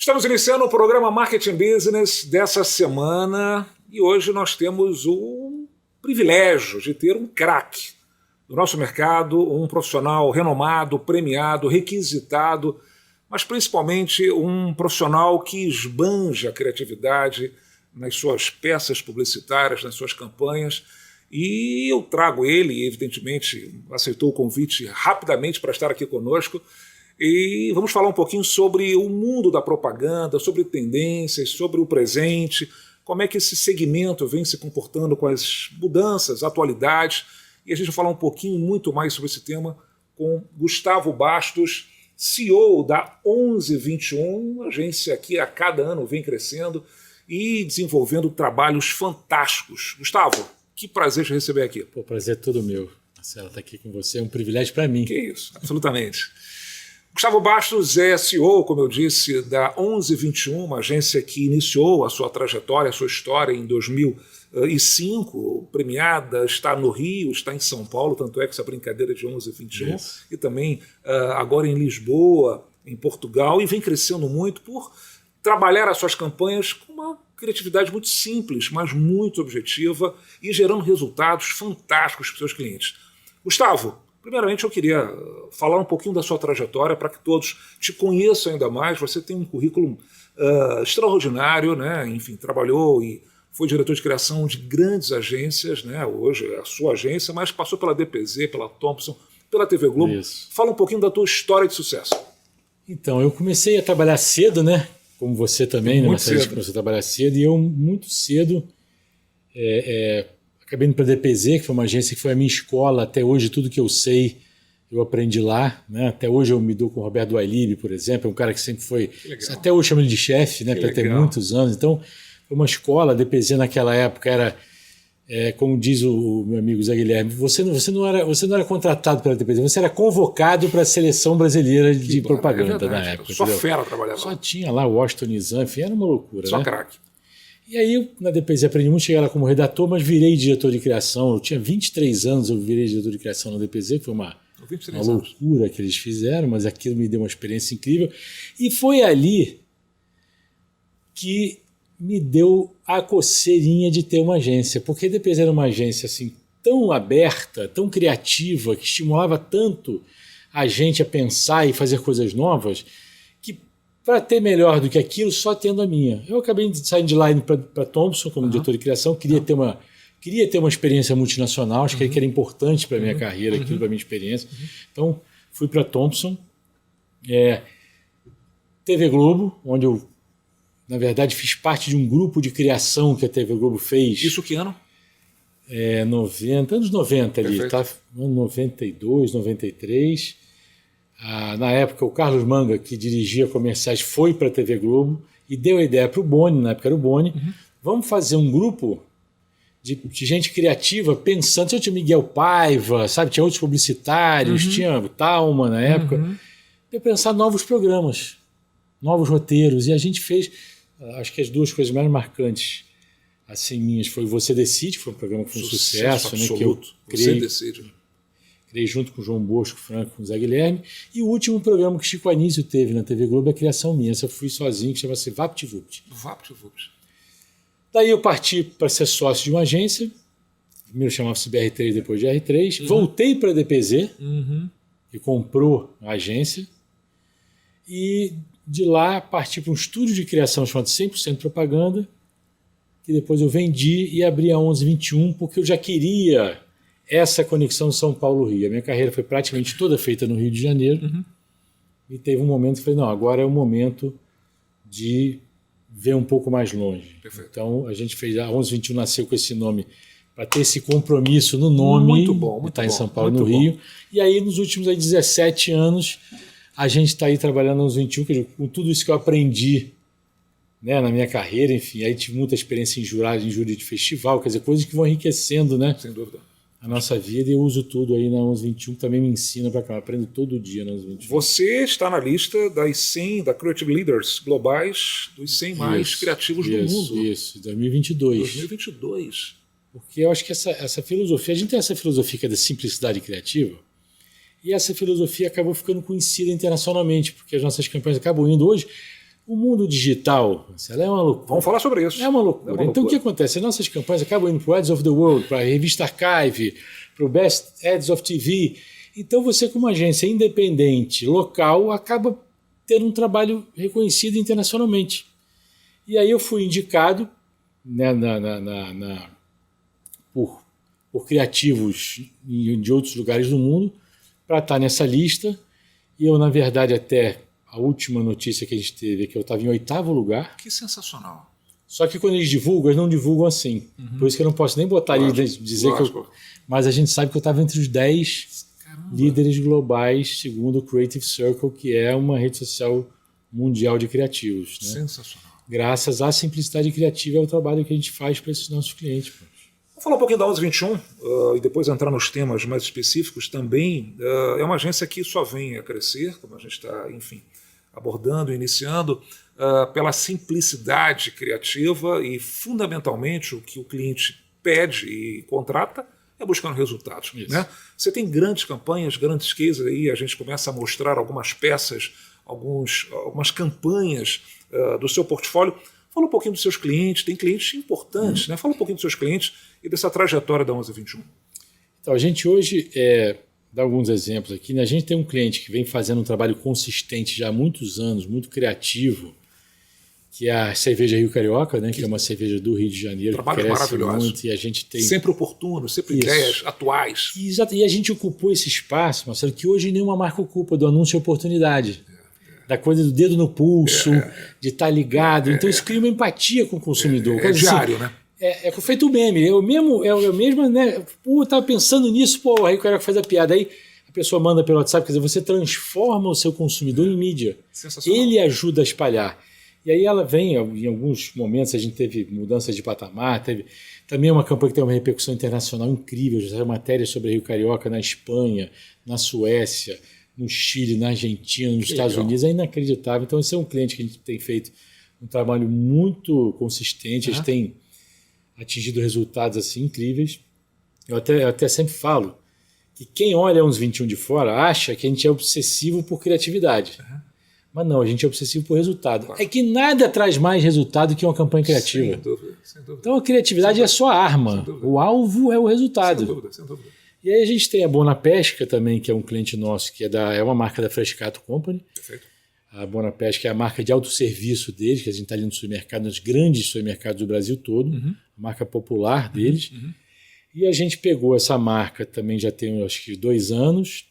Estamos iniciando o programa Marketing Business dessa semana e hoje nós temos o privilégio de ter um craque do nosso mercado, um profissional renomado, premiado, requisitado, mas principalmente um profissional que esbanja a criatividade nas suas peças publicitárias, nas suas campanhas. E eu trago ele, evidentemente, aceitou o convite rapidamente para estar aqui conosco. E vamos falar um pouquinho sobre o mundo da propaganda, sobre tendências, sobre o presente, como é que esse segmento vem se comportando com as mudanças, atualidades. E a gente vai falar um pouquinho muito mais sobre esse tema com Gustavo Bastos, CEO da 1121, agência que a cada ano vem crescendo e desenvolvendo trabalhos fantásticos. Gustavo, que prazer te receber aqui. Pô, prazer é todo meu. Marcelo, estar aqui com você é um privilégio para mim. Que isso, absolutamente. Gustavo Bastos é CEO, como eu disse, da 1121, uma agência que iniciou a sua trajetória, a sua história em 2005, premiada, está no Rio, está em São Paulo, tanto é que essa brincadeira de 1121, yes. E também agora em Lisboa, em Portugal, e vem crescendo muito por trabalhar as suas campanhas com uma criatividade muito simples, mas muito objetiva e gerando resultados fantásticos para os seus clientes. Gustavo, primeiramente, eu queria falar um pouquinho da sua trajetória para que todos te conheçam ainda mais. Você tem um currículo extraordinário, né? Enfim, trabalhou e foi diretor de criação de grandes agências, né? Hoje é a sua agência, mas passou pela DPZ, pela Thomson, pela TV Globo. Isso. Fala um pouquinho da tua história de sucesso. Então, eu comecei a trabalhar cedo, né? Como você também, né? Marcelo, começou a trabalhar cedo, e eu muito cedo acabei indo para a DPZ, que foi uma agência que foi a minha escola. Até hoje, tudo que eu sei, eu aprendi lá, né? Até hoje eu me dou com o Roberto Wailib, por exemplo, é um cara que sempre foi... Até hoje chamo ele de chefe, né? Para ter muitos anos. Então, foi uma escola. A DPZ naquela época era, como diz o meu amigo Zé Guilherme, você não era contratado pela DPZ, você era convocado para a seleção brasileira de propaganda na época. Só fera trabalhava. Só tinha lá o Washington Nizam, enfim, era uma loucura. Só né? craque. E aí, na DPZ, aprendi muito, cheguei lá como redator, mas virei diretor de criação. Eu tinha 23 anos, eu virei diretor de criação na DPZ, que foi uma loucura que eles fizeram, mas aquilo me deu uma experiência incrível. E foi ali que me deu a coceirinha de ter uma agência, porque a DPZ era uma agência assim, tão aberta, tão criativa, que estimulava tanto a gente a pensar e fazer coisas novas, para ter melhor do que aquilo, só tendo a minha. Eu acabei saindo de lá indo para Thomson como diretor de criação, queria ter uma experiência multinacional, acho que era importante para a minha carreira, aquilo para a minha experiência. Então, fui para Thomson, TV Globo, onde eu, na verdade, fiz parte de um grupo de criação que a TV Globo fez. Isso que ano? Anos 90 ali, tá? 92, 93. Na época, o Carlos Manga, que dirigia comerciais, foi para a TV Globo e deu a ideia para o Boni, na época era o Boni, vamos fazer um grupo de gente criativa pensando, tinha o Miguel Paiva, sabe? Tinha outros publicitários, tinha o Talma na época, de pensar novos programas, novos roteiros, e a gente fez, acho que as duas coisas mais marcantes assim minhas foi Você Decide, que foi um programa que foi um sucesso, né, que eu criei. Você Decide. Criei junto com o João Bosco, Franco, com o Zé Guilherme. E o último programa que Chico Anísio teve na TV Globo é a criação minha. Essa eu fui sozinho, que chama-se VaptVupt. VaptVupt. Daí eu parti para ser sócio de uma agência. Primeiro chamava-se BR3, depois de R3. Voltei para a DPZ, que comprou a agência. E de lá parti para um estúdio de criação chamado 100% Propaganda, que depois eu vendi e abri a 1121, porque eu já queria essa conexão São Paulo-Rio. A minha carreira foi praticamente toda feita no Rio de Janeiro. E teve um momento que eu falei, não, agora é o momento de ver um pouco mais longe. Perfeito. Então, a gente fez, a 1121 nasceu com esse nome, para ter esse compromisso no nome, muito bom, de estar em São Paulo, no Rio. E aí, nos últimos 17 anos, a gente está aí trabalhando na 1121, quer dizer, com tudo isso que eu aprendi, né, na minha carreira, enfim, aí tive muita experiência em júri de festival, quer dizer, coisas que vão enriquecendo, né? Sem dúvida. A nossa vida, e eu uso tudo aí na 1121, também me ensina para cá, eu aprendo todo dia na 1121. Você está na lista das 100 da Creative Leaders globais, dos 100 mais criativos do mundo. Isso, 2022. 2022. Porque eu acho que essa filosofia, a gente tem essa filosofia que é da simplicidade criativa, e essa filosofia acabou ficando conhecida internacionalmente, porque as nossas campanhas acabam indo hoje. O mundo digital, Marcelo, é uma loucura. Vamos falar sobre isso. É uma loucura. Então, o que acontece? As nossas campanhas acabam indo para o Ads of the World, para a revista Archive, para o Best Ads of TV. Então, você, como agência independente, local, acaba tendo um trabalho reconhecido internacionalmente. E aí eu fui indicado, né, por criativos de outros lugares do mundo para estar nessa lista. E eu, na verdade, até a última notícia que a gente teve é que eu estava em 8º lugar. Que sensacional. Só que quando eles divulgam, eles não divulgam assim. Por isso que eu não posso nem botar ali e dizer que eu... Mas a gente sabe que eu estava entre os 10 líderes globais, segundo o Creative Circle, que é uma rede social mundial de criativos. Né? Sensacional. Graças à simplicidade criativa e ao trabalho que a gente faz para esses nossos clientes. Vou falar um pouquinho da 1121 e depois entrar nos temas mais específicos também. É uma agência que só vem a crescer, como a gente está, enfim, abordando, iniciando, pela simplicidade criativa e, fundamentalmente, o que o cliente pede e contrata é buscando resultados. Né? Você tem grandes campanhas, grandes cases aí, a gente começa a mostrar algumas peças, algumas campanhas do seu portfólio. Fala um pouquinho dos seus clientes, tem clientes importantes, né? Fala um pouquinho dos seus clientes e dessa trajetória da 1121. Então, a gente hoje, dá alguns exemplos aqui, né? A gente tem um cliente que vem fazendo um trabalho consistente já há muitos anos, muito criativo, que é a cerveja Rio Carioca, né? Que é uma cerveja do Rio de Janeiro, trabalho que cresce maravilhoso. muito, e a gente tem... Sempre oportuno, sempre ideias atuais. Exato, e a gente ocupou esse espaço, Marcelo, que hoje nenhuma marca ocupa, do anúncio e oportunidade. Da coisa do dedo no pulso, de estar ligado. Então isso cria uma empatia com o consumidor. É diário, né? É feito o meme. Eu mesmo, né? Pô, eu tava pensando nisso, pô, aí o cara faz a piada. Aí a pessoa manda pelo WhatsApp, quer dizer, você transforma o seu consumidor em mídia. Ele ajuda a espalhar. E aí ela vem, em alguns momentos a gente teve mudança de patamar, teve também uma campanha que tem uma repercussão internacional incrível, já saiu matéria sobre Rio Carioca na Espanha, na Suécia, no Chile, na Argentina, nos Estados Unidos, é inacreditável. Então, esse é um cliente que a gente tem feito um trabalho muito consistente, eles têm atingido resultados assim incríveis. Eu até sempre falo que quem olha uns 21 de fora acha que a gente é obsessivo por criatividade. Mas não, a gente é obsessivo por resultado. Claro. É que nada traz mais resultado que uma campanha criativa. Sem dúvida, sem dúvida. Então, a criatividade é só a arma. O alvo é o resultado. Sem dúvida, sem dúvida. E aí a gente tem a Bonapesca também, que é um cliente nosso, que é uma marca da Frescato Company. Perfeito. A Bonapesca é a marca de autosserviço deles, que a gente está ali no supermercado, nos grandes supermercados do Brasil todo, a marca popular deles. E a gente pegou essa marca também já tem, acho que, 2 anos.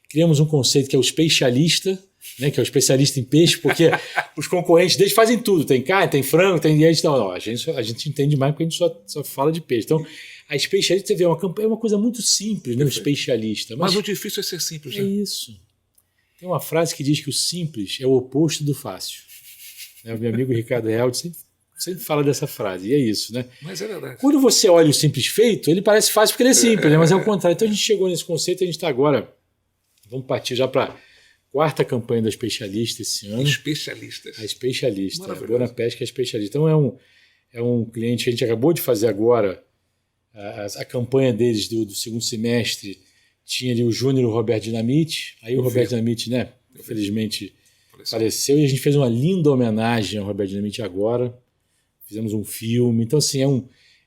Criamos um conceito que é o especialista, né, que é o especialista em peixe, porque os concorrentes deles fazem tudo. Tem carne, tem frango, e a gente não, a gente entende mais porque a gente só fala de peixe. Então, a especialista, você vê, é uma coisa muito simples, né, o especialista. Mas o difícil é ser simples, né? É isso. Tem uma frase que diz que o simples é o oposto do fácil. O meu amigo Ricardo Real sempre fala dessa frase, e é isso, né? Mas é verdade. Quando você olha o simples feito, ele parece fácil porque ele é simples, né? Mas é o contrário. Então a gente chegou nesse conceito e a gente está agora, vamos partir já para a 4ª campanha da Especialista esse ano. Especialistas. A Especialista, a Bonapesca é a Especialista. Então é um cliente que a gente acabou de fazer agora, a campanha deles do 2º semestre, tinha ali o Júnior e o Roberto Dinamite, aí o Roberto Dinamite, né, infelizmente faleceu, e a gente fez uma linda homenagem ao Roberto Dinamite agora, fizemos um filme. Então assim,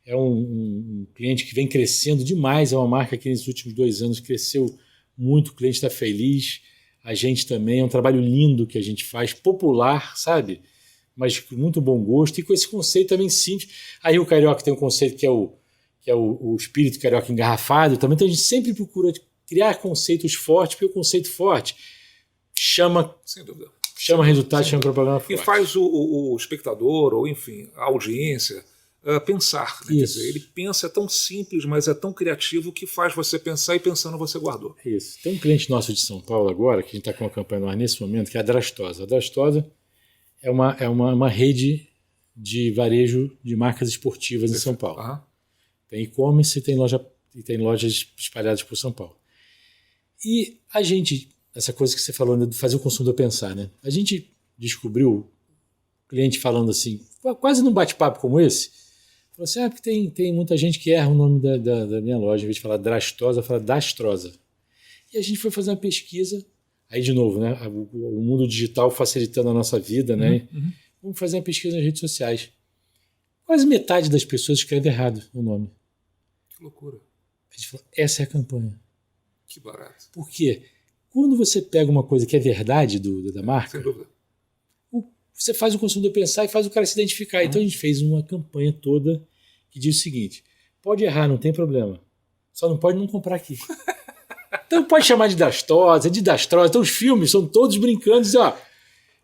é um cliente que vem crescendo demais, é uma marca que nesses últimos 2 anos cresceu muito, o cliente está feliz, a gente também, é um trabalho lindo que a gente faz, popular, sabe, mas com muito bom gosto, e com esse conceito também simples. Aí o Carioca tem um conceito que é o espírito carioca engarrafado também, então a gente sempre procura criar conceitos fortes, porque o conceito forte chama resultado, chama propaganda forte. E faz o espectador, ou enfim, a audiência, pensar. Né? Quer dizer, ele pensa, é tão simples, mas é tão criativo que faz você pensar, e pensando você guardou. Isso. Tem um cliente nosso de São Paulo agora, que a gente está com uma campanha no ar nesse momento, que é a Drastosa. A Drastosa é uma rede de varejo de marcas esportivas em São Paulo. Tem e-commerce e tem lojas espalhadas por São Paulo. E a gente, essa coisa que você falou, né, de fazer o consumidor pensar, né? A gente descobriu o cliente falando assim, quase num bate-papo como esse, falou assim, porque tem muita gente que erra o nome da minha loja, em vez de falar Drastosa, fala Dastrosa. E a gente foi fazer uma pesquisa, aí de novo, né, o mundo digital facilitando a nossa vida, né? vamos fazer uma pesquisa nas redes sociais. Quase metade das pessoas escreve errado o nome. Que loucura. A gente falou, essa é a campanha. Que barato. Por quê? Quando você pega uma coisa que é verdade da marca, sem dúvida, você faz o consumidor pensar e faz o cara se identificar. Então a gente fez uma campanha toda que diz o seguinte: pode errar, não tem problema. Só não pode não comprar aqui. Então pode chamar de Dastrosa, de Dastrosa. Então os filmes são todos brincando, dizem, ó,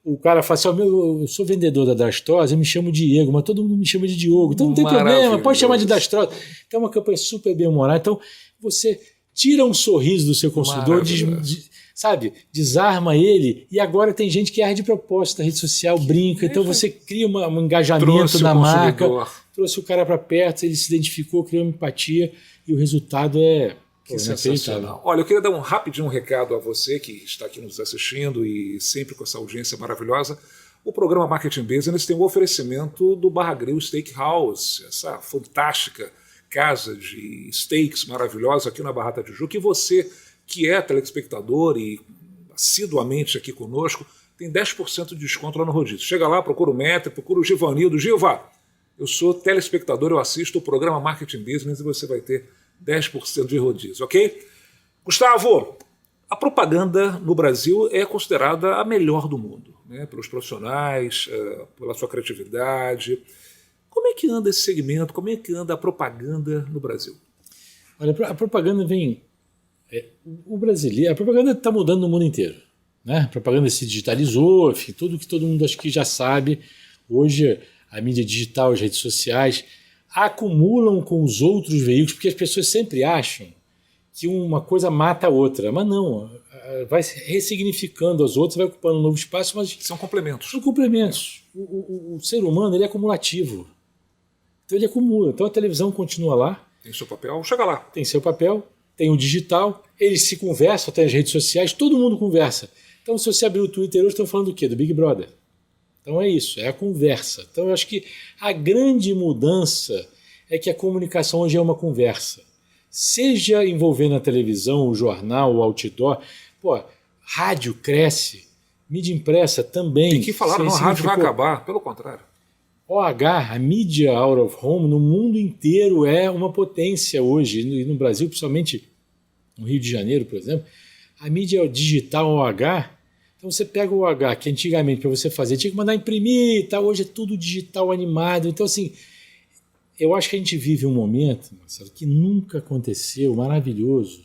o cara fala assim, eu sou vendedor da Dastrosa, eu me chamo Diego, mas todo mundo me chama de Diogo. Então não tem problema, pode chamar de Dastrosa. Então é uma campanha super bem-humorada. Então você tira um sorriso do seu consumidor, sabe, desarma ele, e agora tem gente que erra de propósito na rede social, brinca, então você cria um engajamento na marca, trouxe o cara para perto, ele se identificou, criou uma empatia, e o resultado é sensacional. Olha, eu queria dar um rapidinho recado a você que está aqui nos assistindo e sempre com essa audiência maravilhosa. O programa Marketing Business tem um oferecimento do Barra Grill Steakhouse, essa fantástica casa de steaks maravilhosa aqui na Barra da Tijuca, e você que é telespectador e assiduamente aqui conosco, tem 10% de desconto lá no rodízio. Chega lá, procura o Metro, procura o Givanildo. Giva, eu sou telespectador, eu assisto o programa Marketing Business e você vai ter 10% de rodízio, ok? Gustavo, a propaganda no Brasil é considerada a melhor do mundo, né? Pelos profissionais, pela sua criatividade. Como é que anda esse segmento? Como é que anda a propaganda no Brasil? Olha, a propaganda vem... o brasileiro... A propaganda está mudando no mundo inteiro, né? A propaganda se digitalizou, enfim, tudo que todo mundo acho que já sabe. Hoje, a mídia digital, as redes sociais, acumulam com os outros veículos, porque as pessoas sempre acham que uma coisa mata a outra. Mas não, vai ressignificando as outras, vai ocupando um novo espaço, mas... São complementos. São complementos. O ser humano, ele é acumulativo. Então ele acumula. Então a televisão continua lá. Tem seu papel, chega lá. Tem seu papel, tem o digital, eles se conversam, tem as redes sociais, todo mundo conversa. Então se você abrir o Twitter hoje, estão falando do quê? Do Big Brother. Então é isso, é a conversa. Então eu acho que a grande mudança é que a comunicação hoje é uma conversa. Seja envolvendo a televisão, o jornal, o outdoor. Pô, rádio cresce, mídia impressa também. Tem que falar, não, a rádio vai acabar, pelo contrário. OH, a mídia out of home, no mundo inteiro é uma potência hoje, e no Brasil, principalmente no Rio de Janeiro, por exemplo, a mídia digital OH, então você pega o OH, que antigamente para você fazer tinha que mandar imprimir, tá? Hoje é tudo digital, animado, então assim, eu acho que a gente vive um momento, Marcelo, que nunca aconteceu, maravilhoso,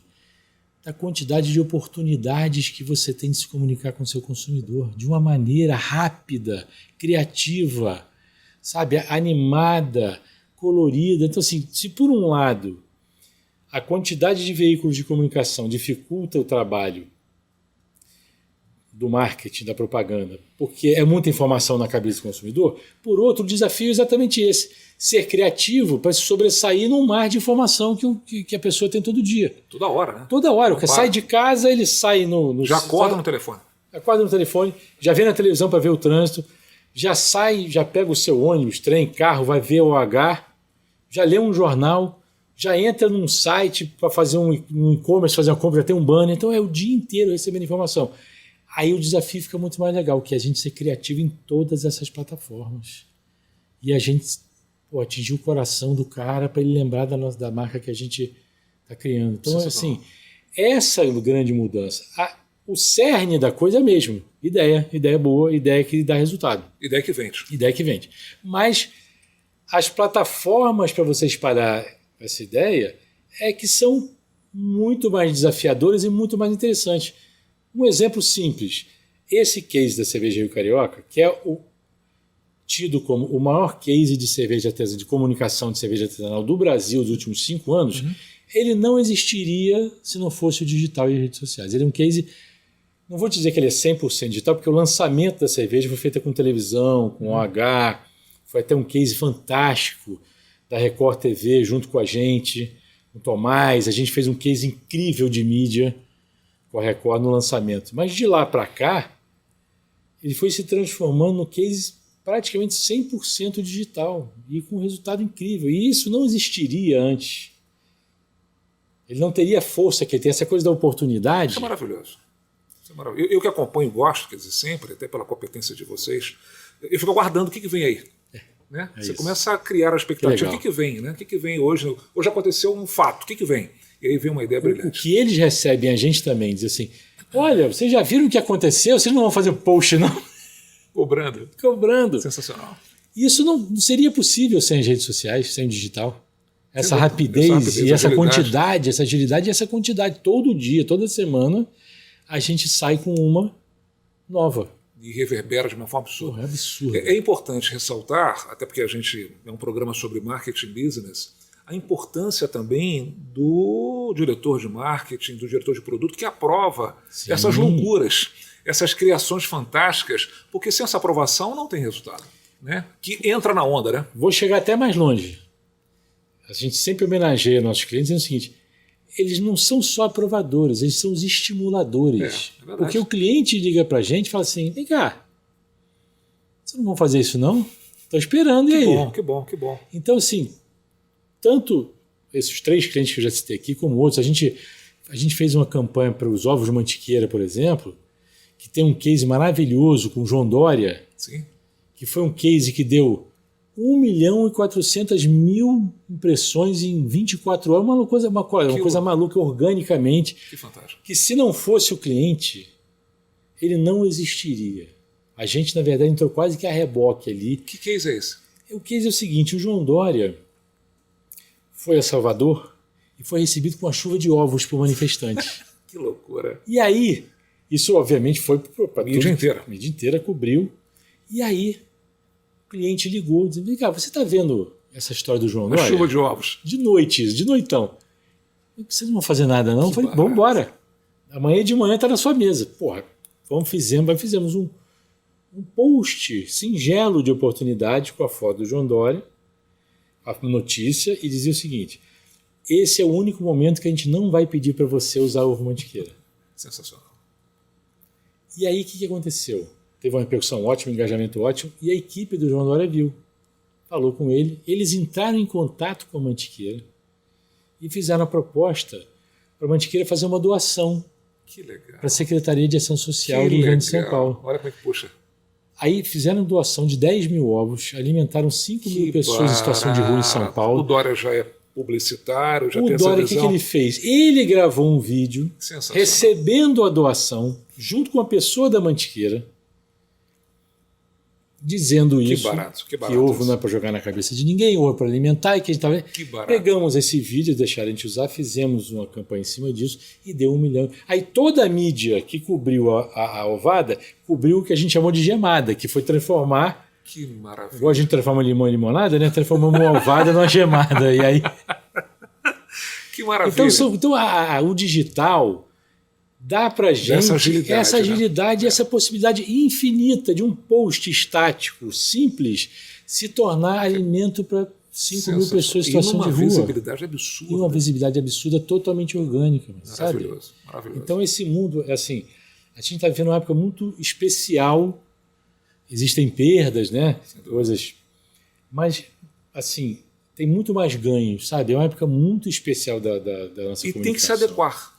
da quantidade de oportunidades que você tem de se comunicar com o seu consumidor, de uma maneira rápida, criativa, sabe, animada, colorida. Então, assim, se por um lado a quantidade de veículos de comunicação dificulta o trabalho do marketing, da propaganda, porque é muita informação na cabeça do consumidor, por outro, o desafio é exatamente esse, ser criativo para se sobressair num mar de informação que a pessoa tem todo dia. Toda hora, né? Toda hora. O cara sai de casa, ele sai já acorda no telefone. Acorda no telefone, já vê na televisão para ver o trânsito, já sai, já pega o seu ônibus, trem, carro, vai ver o OH, já lê um jornal, já entra num site para fazer um e-commerce, fazer uma compra, já tem um banner. Então é o dia inteiro recebendo informação. Aí o desafio fica muito mais legal, que é a gente ser criativo em todas essas plataformas. E a gente atingir o coração do cara para ele lembrar da marca que a gente está criando. Então, assim, essa é a grande mudança. O cerne da coisa é mesmo. Ideia boa, ideia que dá resultado. Ideia que vende. Ideia que vende. Mas as plataformas para você espalhar essa ideia é que são muito mais desafiadoras e muito mais interessantes. Um exemplo simples. Esse case da cerveja Rio Carioca, que é tido como o maior case de cerveja artesanal, de comunicação de cerveja artesanal do Brasil dos últimos 5 anos, ele não existiria se não fosse o digital e as redes sociais. Ele é um case... Não vou dizer que ele é 100% digital, porque o lançamento da cerveja foi feito com televisão, com OH, foi até um case fantástico da Record TV junto com a gente, com o Tomás, a gente fez um case incrível de mídia com a Record no lançamento. Mas de lá para cá, ele foi se transformando no case praticamente 100% digital e com um resultado incrível. E isso não existiria antes. Ele não teria a força que ele tem, essa coisa da oportunidade. Isso é maravilhoso. Eu que acompanho e gosto, quer dizer, sempre, até pela competência de vocês, Eu fico aguardando o que vem aí. Né? Você começa a criar a expectativa. O que vem? Né? O que vem hoje? Hoje aconteceu um fato. O que vem? E aí vem uma ideia brilhante. O que eles recebem, a gente também diz assim, olha, vocês já viram o que aconteceu? Vocês não vão fazer post, não? Cobrando. Sensacional. Isso não seria possível sem as redes sociais, sem o digital. Essa rapidez e essa quantidade, essa agilidade e essa quantidade. Todo dia, toda semana, a gente sai com uma nova. E reverbera de uma forma absurda. É absurdo. É importante ressaltar, até porque a gente é um programa sobre marketing business, a importância também do diretor de marketing, do diretor de produto, que aprova essas loucuras, essas criações fantásticas, porque sem essa aprovação não tem resultado. Né? Que entra na onda, né? Vou chegar até mais longe. A gente sempre homenageia nossos clientes dizendo o seguinte, eles não são só aprovadores, eles são os estimuladores. É porque o cliente liga pra gente e fala assim, vem cá, vocês não vão fazer isso não? Estou esperando, e aí? Que bom. Então, assim, tanto esses 3 clientes que eu já citei aqui, como outros, a gente fez uma campanha para os ovos de mantiqueira, por exemplo, que tem um case maravilhoso com o João Dória, que foi um case que deu 1.400.000 impressões em 24 horas, uma coisa maluca, organicamente. Que fantástico. Que se não fosse o cliente, ele não existiria. A gente, na verdade, entrou quase que a reboque ali. Que case é esse? O case é o seguinte, o João Dória foi a Salvador e foi recebido com uma chuva de ovos por manifestantes. Que loucura. E aí, isso obviamente foi para a mídia inteira. A mídia inteira cobriu. E aí, o cliente ligou, dizendo, vem cá, você está vendo essa história do João Dória? Uma chuva de ovos. De noite, de noitão. Vocês não vão fazer nada não? Eu falei, vamos embora. Amanhã de manhã está na sua mesa. Porra, fizemos um post singelo de oportunidade com a foto do João Dória, a notícia, e dizia o seguinte, esse é o único momento que a gente não vai pedir para você usar ovo mantiqueira. Sensacional. E aí o que aconteceu? Teve uma repercussão ótima, um engajamento ótimo, e a equipe do João Dória viu. Falou com ele, eles entraram em contato com a Mantiqueira e fizeram a proposta para a Mantiqueira fazer uma doação para a Secretaria de Ação Social do Rio Grande de São Paulo. Olha como é que puxa. Aí fizeram doação de 10.000 ovos, alimentaram 5.000 pessoas em situação de rua em São Paulo. O Dória já é publicitário, já tem essa visão. O Dória, o que ele fez? Ele gravou um vídeo recebendo a doação, junto com a pessoa da Mantiqueira, dizendo isso, que barato que ovo não é para jogar na cabeça de ninguém, ovo é para alimentar, e que a gente estava... Pegamos esse vídeo, deixaram a gente usar, fizemos uma campanha em cima disso e deu 1 milhão. Aí toda a mídia que cobriu a ovada, cobriu o que a gente chamou de gemada, que foi transformar... Que maravilha. Igual a gente transforma limão em limonada, né? Transformamos uma ovada numa gemada. E aí... Que maravilha. Então o digital... dá para gente essa agilidade e essa possibilidade infinita de um post estático, simples, se tornar alimento para 5.000 pessoas em situação de rua. E uma visibilidade absurda. E uma visibilidade absurda totalmente orgânica. Maravilhoso, sabe? maravilhoso. Então esse mundo, assim, a gente está vivendo uma época muito especial, existem perdas, né? Coisas, mas, assim, tem muito mais ganhos, sabe? É uma época muito especial da nossa comunicação. E tem que se adequar.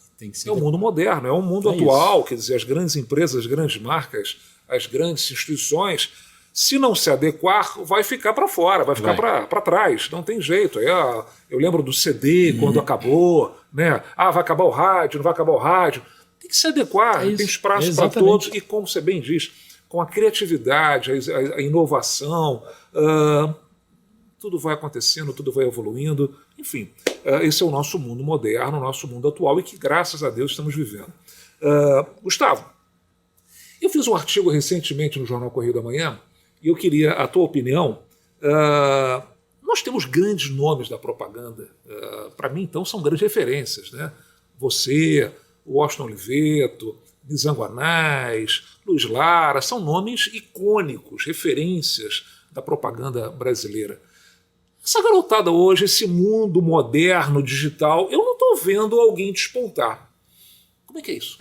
É um mundo moderno, é um mundo atual, quer dizer, as grandes empresas, as grandes marcas, as grandes instituições, se não se adequar, vai ficar para fora, vai ficar para trás, não tem jeito. Eu lembro do CD quando acabou, né? Vai acabar o rádio, não vai acabar o rádio. Tem que se adequar, tem espaço para todos, e como você bem diz, com a criatividade, a inovação, tudo vai acontecendo, tudo vai evoluindo, enfim, esse é o nosso mundo moderno, o nosso mundo atual e que, graças a Deus, estamos vivendo. Gustavo, eu fiz um artigo recentemente no Jornal Correio da Manhã e eu queria a tua opinião. Nós temos grandes nomes da propaganda, para mim, então, são grandes referências, né? Você, Washington Oliveto, Nizanguanais, Luiz Lara, são nomes icônicos, referências da propaganda brasileira. Essa garotada hoje, esse mundo moderno, digital, eu não estou vendo alguém despontar. Como é que é isso?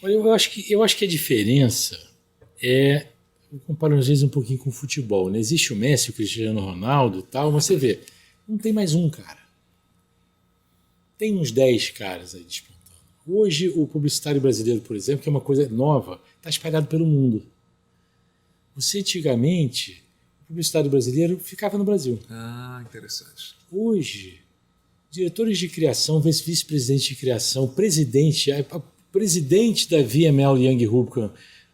Olha, eu acho que a diferença é... Eu comparo às vezes um pouquinho com o futebol, né? Existe o Messi, o Cristiano Ronaldo e tal, mas você vê, não tem mais um cara. Tem uns 10 caras aí despontando. Hoje o publicitário brasileiro, por exemplo, que é uma coisa nova, está espalhado pelo mundo. Você antigamente, o publicitário brasileiro ficava no Brasil. Interessante. Hoje, diretores de criação, vice-presidente de criação, presidente da VML Young Rubicon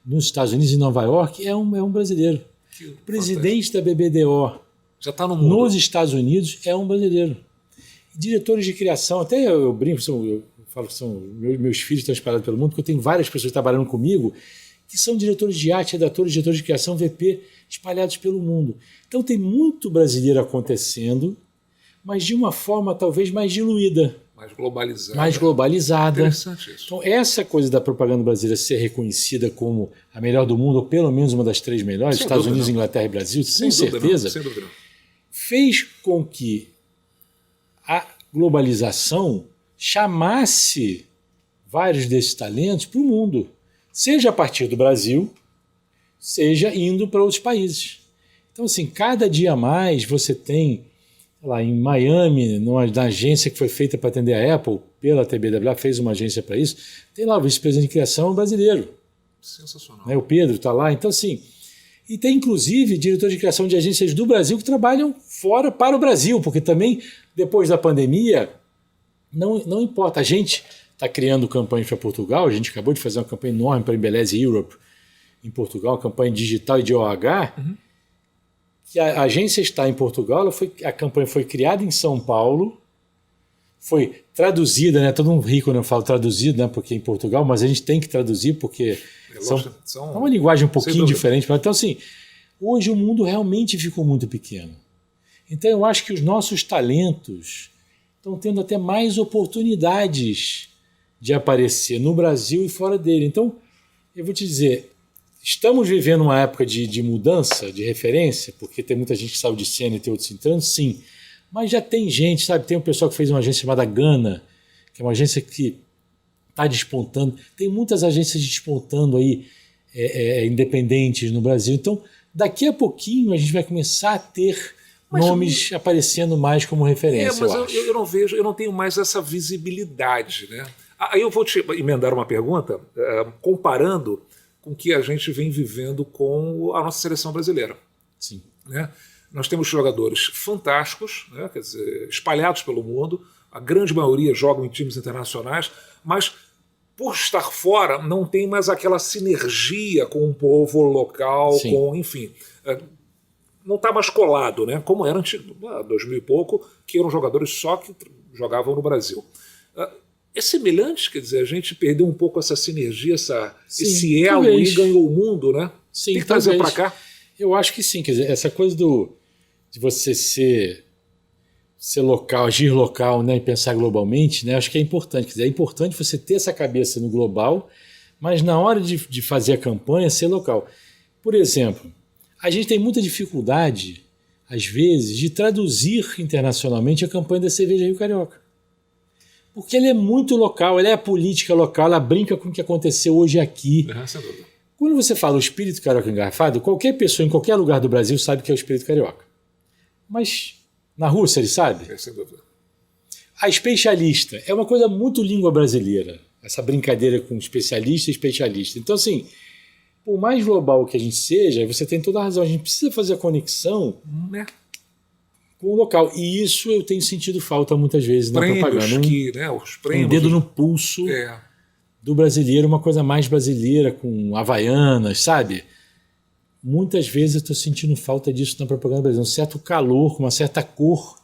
nos Estados Unidos, em Nova York, é um brasileiro. O presidente da BBDO já está no mundo. Nos Estados Unidos é um brasileiro. Diretores de criação, até eu brinco, eu falo que são meus filhos estão espalhados pelo mundo, porque eu tenho várias pessoas trabalhando comigo que são diretores de arte, redatores, diretores de criação, VP, espalhados pelo mundo. Então tem muito brasileiro acontecendo, mas de uma forma talvez mais diluída. Mais globalizada. Interessante isso. Então essa coisa da propaganda brasileira ser reconhecida como a melhor do mundo, ou pelo menos uma das 3 melhores, Estados Unidos, Inglaterra e Brasil, sem certeza, sem dúvida. Fez com que a globalização chamasse vários desses talentos para o mundo, seja a partir do Brasil, seja indo para outros países. Então, assim, cada dia mais você tem, lá em Miami, na agência que foi feita para atender a Apple, pela TBWA, fez uma agência para isso, tem lá o vice-presidente de criação brasileiro. Sensacional. O Pedro está lá. Então, assim, e tem inclusive diretores de criação de agências do Brasil que trabalham fora para o Brasil, porque também, depois da pandemia, não importa. A gente está criando campanhas para Portugal, a gente acabou de fazer uma campanha enorme para Embeleze Europe em Portugal, campanha digital e de OH, que a agência está em Portugal, a campanha foi criada em São Paulo, foi traduzida, né? Todo mundo rico, eu falo traduzido, né? Porque é em Portugal, mas a gente tem que traduzir porque é uma linguagem um pouquinho diferente. Então, assim, hoje o mundo realmente ficou muito pequeno. Então, eu acho que os nossos talentos estão tendo até mais oportunidades de aparecer no Brasil e fora dele. Então, eu vou te dizer, estamos vivendo uma época de mudança, de referência, porque tem muita gente que saiu de cena e tem outros entrando, sim. Mas já tem gente, sabe? Tem um pessoal que fez uma agência chamada Gana, que é uma agência que está despontando. Tem muitas agências despontando aí, independentes no Brasil. Então, daqui a pouquinho a gente vai começar a ter nomes aparecendo mais como referência. Mas eu não vejo, eu não tenho mais essa visibilidade, né? Aí eu vou te emendar uma pergunta, comparando com o que a gente vem vivendo com a nossa seleção brasileira. Sim. Né? Nós temos jogadores fantásticos, né? Quer dizer, espalhados pelo mundo, a grande maioria jogam em times internacionais, mas por estar fora não tem mais aquela sinergia com o povo local, enfim, não está mais colado, né? Como era antigo, 2000 e pouco, que eram jogadores só que jogavam no Brasil. É semelhante, quer dizer, a gente perdeu um pouco essa sinergia, esse elo e ganhou o mundo, né? Sim, tem que trazer para cá. Eu acho que sim, quer dizer, essa coisa de você ser local, agir local, né, e pensar globalmente, né, acho que é importante. Quer dizer, é importante você ter essa cabeça no global, mas na hora de fazer a campanha, ser local. Por exemplo, a gente tem muita dificuldade, às vezes, de traduzir internacionalmente a campanha da Cerveja Rio Carioca. Porque ela é muito local, ela é a política local, ela brinca com o que aconteceu hoje aqui. Sem dúvida. Quando você fala o espírito carioca engarrafado, qualquer pessoa em qualquer lugar do Brasil sabe que é o espírito carioca. Mas na Rússia ele sabe? Sem dúvida. A especialista é uma coisa muito língua brasileira, essa brincadeira com especialista e especialista. Então, assim, por mais global que a gente seja, você tem toda a razão, a gente precisa fazer a conexão com o local. E isso eu tenho sentido falta muitas vezes na propaganda. Os prêmios, um dedo no pulso do brasileiro, uma coisa mais brasileira, com havaianas, sabe? Muitas vezes eu estou sentindo falta disso na propaganda brasileira, um certo calor, com uma certa cor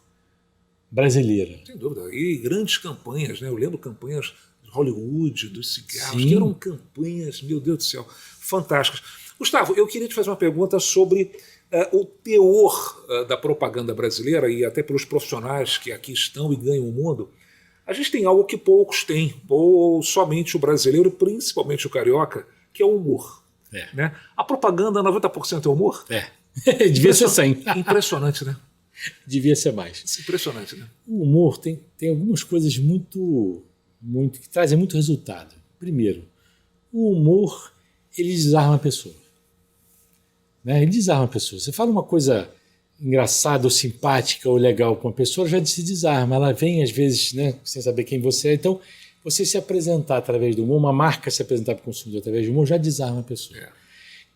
brasileira. Sem dúvida. E grandes campanhas, né? Eu lembro campanhas de Hollywood, dos cigarros, que eram campanhas, meu Deus do céu, fantásticas. Gustavo, eu queria te fazer uma pergunta sobre o teor da propaganda brasileira, e até pelos profissionais que aqui estão e ganham o mundo. A gente tem algo que poucos têm, ou somente o brasileiro, principalmente o carioca, que é o humor. Né? A propaganda, 90% é humor? Devia ser 100. Impressionante, né? Devia ser mais. Impressionante, né? O humor tem algumas coisas muito que trazem muito resultado. Primeiro, o humor, ele desarma a pessoa. Né? Ele desarma a pessoa. Você fala uma coisa engraçada ou simpática ou legal para uma pessoa, ela já se desarma. Ela vem, às vezes, né, sem saber quem você é. Então, você se apresentar através do humor, uma marca se apresentar para o consumidor através do humor, já desarma a pessoa.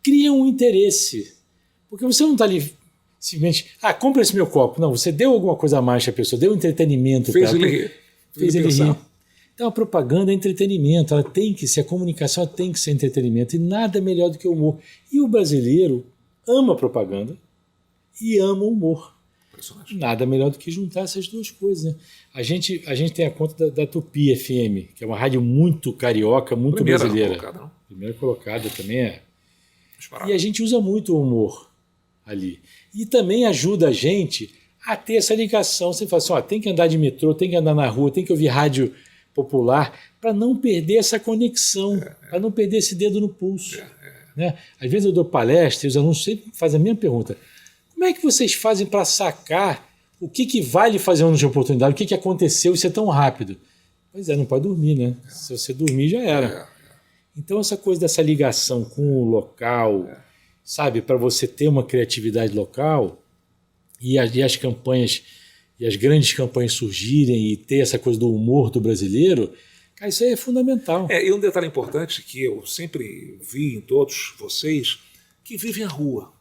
cria um interesse. Porque você não está ali simplesmente, compra esse meu copo. Não, você deu alguma coisa a mais para a pessoa, deu entretenimento para ela. Fez ele rir. Então a propaganda é entretenimento, ela tem que ser, a comunicação tem que ser entretenimento, e nada melhor do que o humor. E o brasileiro ama propaganda e ama o humor. Nada melhor do que juntar essas duas coisas. Né? A gente tem a conta da Tupi FM, que é uma rádio muito carioca, muito Primeira brasileira. Colocada, não? Primeira colocada também é. E a gente usa muito o humor ali. E também ajuda a gente a ter essa ligação. Você fala assim, tem que andar de metrô, tem que andar na rua, tem que ouvir rádio popular, para não perder essa conexão, para não perder esse dedo no pulso. Né? Às vezes eu dou palestra e os alunos sempre fazem a mesma pergunta. Como é que vocês fazem para sacar o que vale fazer um ano de oportunidade, o que aconteceu isso é tão rápido? Pois não pode dormir, né? Se você dormir, já era. Então essa coisa dessa ligação com o local, sabe, para você ter uma criatividade local e as campanhas, e as grandes campanhas surgirem e ter essa coisa do humor do brasileiro, cara, isso aí é fundamental. E um detalhe importante que eu sempre vi em todos vocês, que vivem a rua.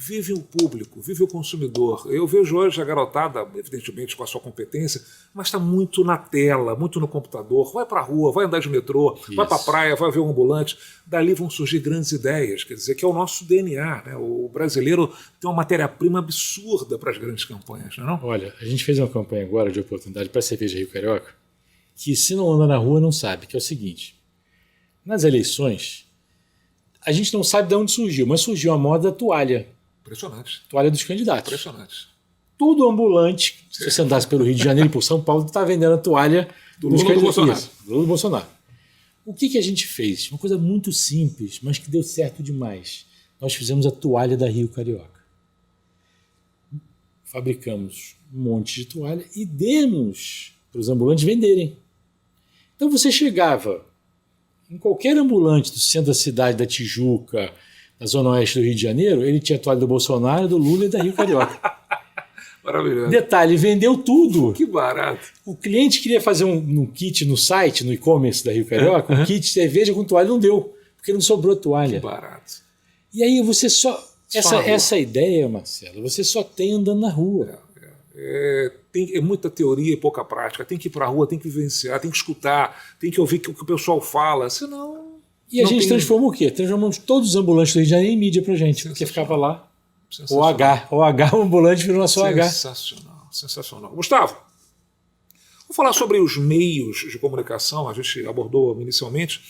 Vive o público, vive o consumidor. Eu vejo hoje a garotada, evidentemente com a sua competência, mas está muito na tela, muito no computador. Vai para a rua, vai andar de metrô, vai para a praia, vai ver um ambulante. Dali vão surgir grandes ideias, quer dizer, que é o nosso DNA. Né? O brasileiro tem uma matéria-prima absurda para as grandes campanhas, não é não? Olha, a gente fez uma campanha agora de oportunidade para a cerveja Rio Carioca, que se não anda na rua não sabe, que é o seguinte. Nas eleições, a gente não sabe de onde surgiu, mas surgiu a moda da toalha. Impressionante. Toalha dos candidatos. Impressionante. Tudo ambulante. Se você andasse pelo Rio de Janeiro e por São Paulo, está vendendo a toalha dos Lula do Bolsonaro. Lula do Bolsonaro. O que a gente fez? Uma coisa muito simples, mas que deu certo demais. Nós fizemos a toalha da Rio Carioca. Fabricamos um monte de toalha e demos para os ambulantes venderem. Então você chegava em qualquer ambulante do centro da cidade, da Tijuca, na zona oeste do Rio de Janeiro, ele tinha a toalha do Bolsonaro, do Lula e da Rio Carioca. Maravilhoso. Detalhe, vendeu tudo. Que barato. O cliente queria fazer um kit no site, no e-commerce da Rio Carioca, um kit de cerveja com toalha, não deu, porque não sobrou toalha. Que barato. E aí você essa ideia, Marcelo, você só tem andando na rua. É muita teoria e pouca prática. Tem que ir para a rua, tem que vivenciar, tem que escutar, tem que ouvir o que o pessoal fala, senão... E a gente transformou o quê? Transformamos todos os ambulantes do Rio de Janeiro em mídia pra gente, porque ficava lá o ambulante virou a sua H. Sensacional, sensacional. Gustavo, vou falar sobre os meios de comunicação, a gente abordou inicialmente,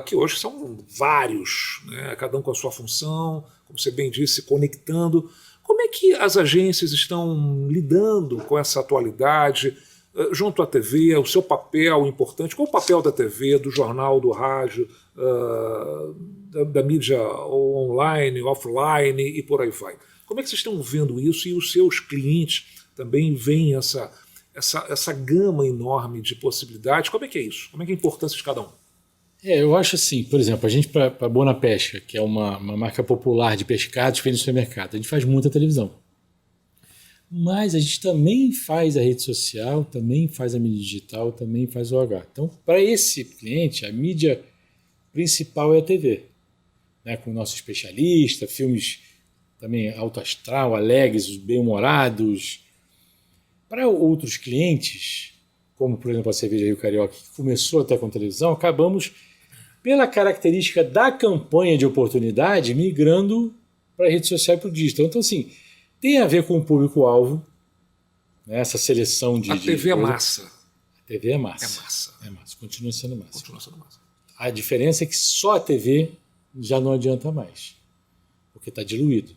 que hoje são vários, né? Cada um com a sua função, como você bem disse, conectando. Como é que as agências estão lidando com essa atualidade, junto à TV, o seu papel importante? Qual o papel da TV, do jornal, do rádio, da mídia online, offline e por aí vai? Como é que vocês estão vendo isso e os seus clientes também veem essa gama enorme de possibilidades? Como é que é isso? Como é que é a importância de cada um? Eu acho assim, por exemplo, a gente para Boa Pesca, que é uma marca popular de pescados feita no supermercado, a gente faz muita televisão. Mas a gente também faz a rede social, também faz a mídia digital, também faz o OH. Então, para esse cliente, a mídia principal é a TV, né? Com o nosso especialista, filmes também alto astral, alegres, bem-humorados. Para outros clientes, como por exemplo a cerveja Rio Carioca, que começou até com televisão, acabamos, pela característica da campanha de oportunidade, migrando para a rede social e para o digital. Então, assim, tem a ver com o público-alvo, né, essa seleção de... A TV é massa. A TV é massa. É massa. É massa, continua sendo massa. Continua sendo massa. A diferença é que só a TV já não adianta mais, porque está diluído.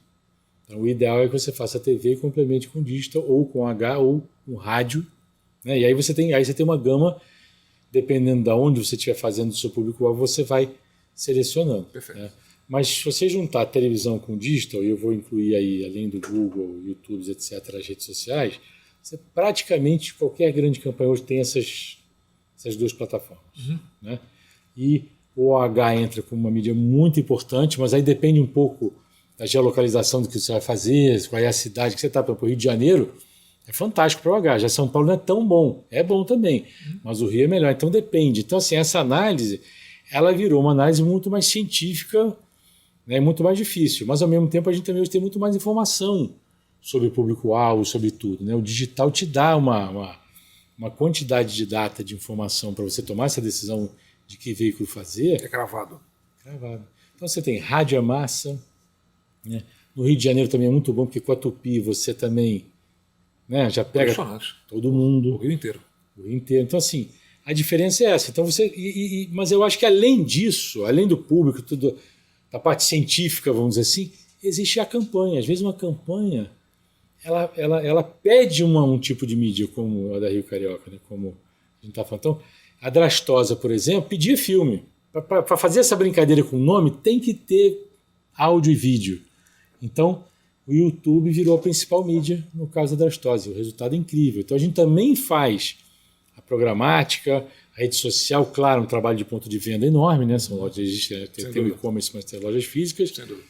Então, o ideal é que você faça a TV e complemente com digital, ou com H, ou com rádio, né? E aí você tem uma gama, dependendo de onde você estiver fazendo o seu público-alvo, você vai selecionando. Perfeito. Né? Mas se você juntar a televisão com digital, e eu vou incluir aí, além do Google, YouTube, etc., as redes sociais, você praticamente qualquer grande campanha hoje tem essas duas plataformas. Uhum. Né? E o OH entra como uma mídia muito importante, mas aí depende um pouco da geolocalização do que você vai fazer, qual é a cidade que você está. Para o Rio de Janeiro, é fantástico para o OH. Já São Paulo não é tão bom. É bom também, mas o Rio é melhor. Então depende. Então, assim, essa análise, ela virou uma análise muito mais científica, né? É muito mais difícil, mas ao mesmo tempo a gente também tem muito mais informação sobre o público-alvo, sobre tudo, né? O digital te dá uma quantidade de data, de informação para você tomar essa decisão de que veículo fazer. É gravado. Então você tem rádio à massa, né? No Rio de Janeiro também é muito bom, porque com a Tupi você também, né, já pega todo mundo. O Rio inteiro. Então, assim, a diferença é essa. Então, mas eu acho que além disso, além do público, tudo, da parte científica, vamos dizer assim, existe a campanha. Às vezes uma campanha ela pede um tipo de mídia, como a da Rio Carioca, né? Como a gente está falando. Então, a Drastosa, por exemplo, pedia filme. Para fazer essa brincadeira com o nome, tem que ter áudio e vídeo. Então, o YouTube virou a principal mídia no caso da Drastosa. O resultado é incrível. Então, a gente também faz a programática, a rede social, claro, um trabalho de ponto de venda enorme, né? São lojas, tem o e-commerce, mas tem lojas físicas. Sem dúvida.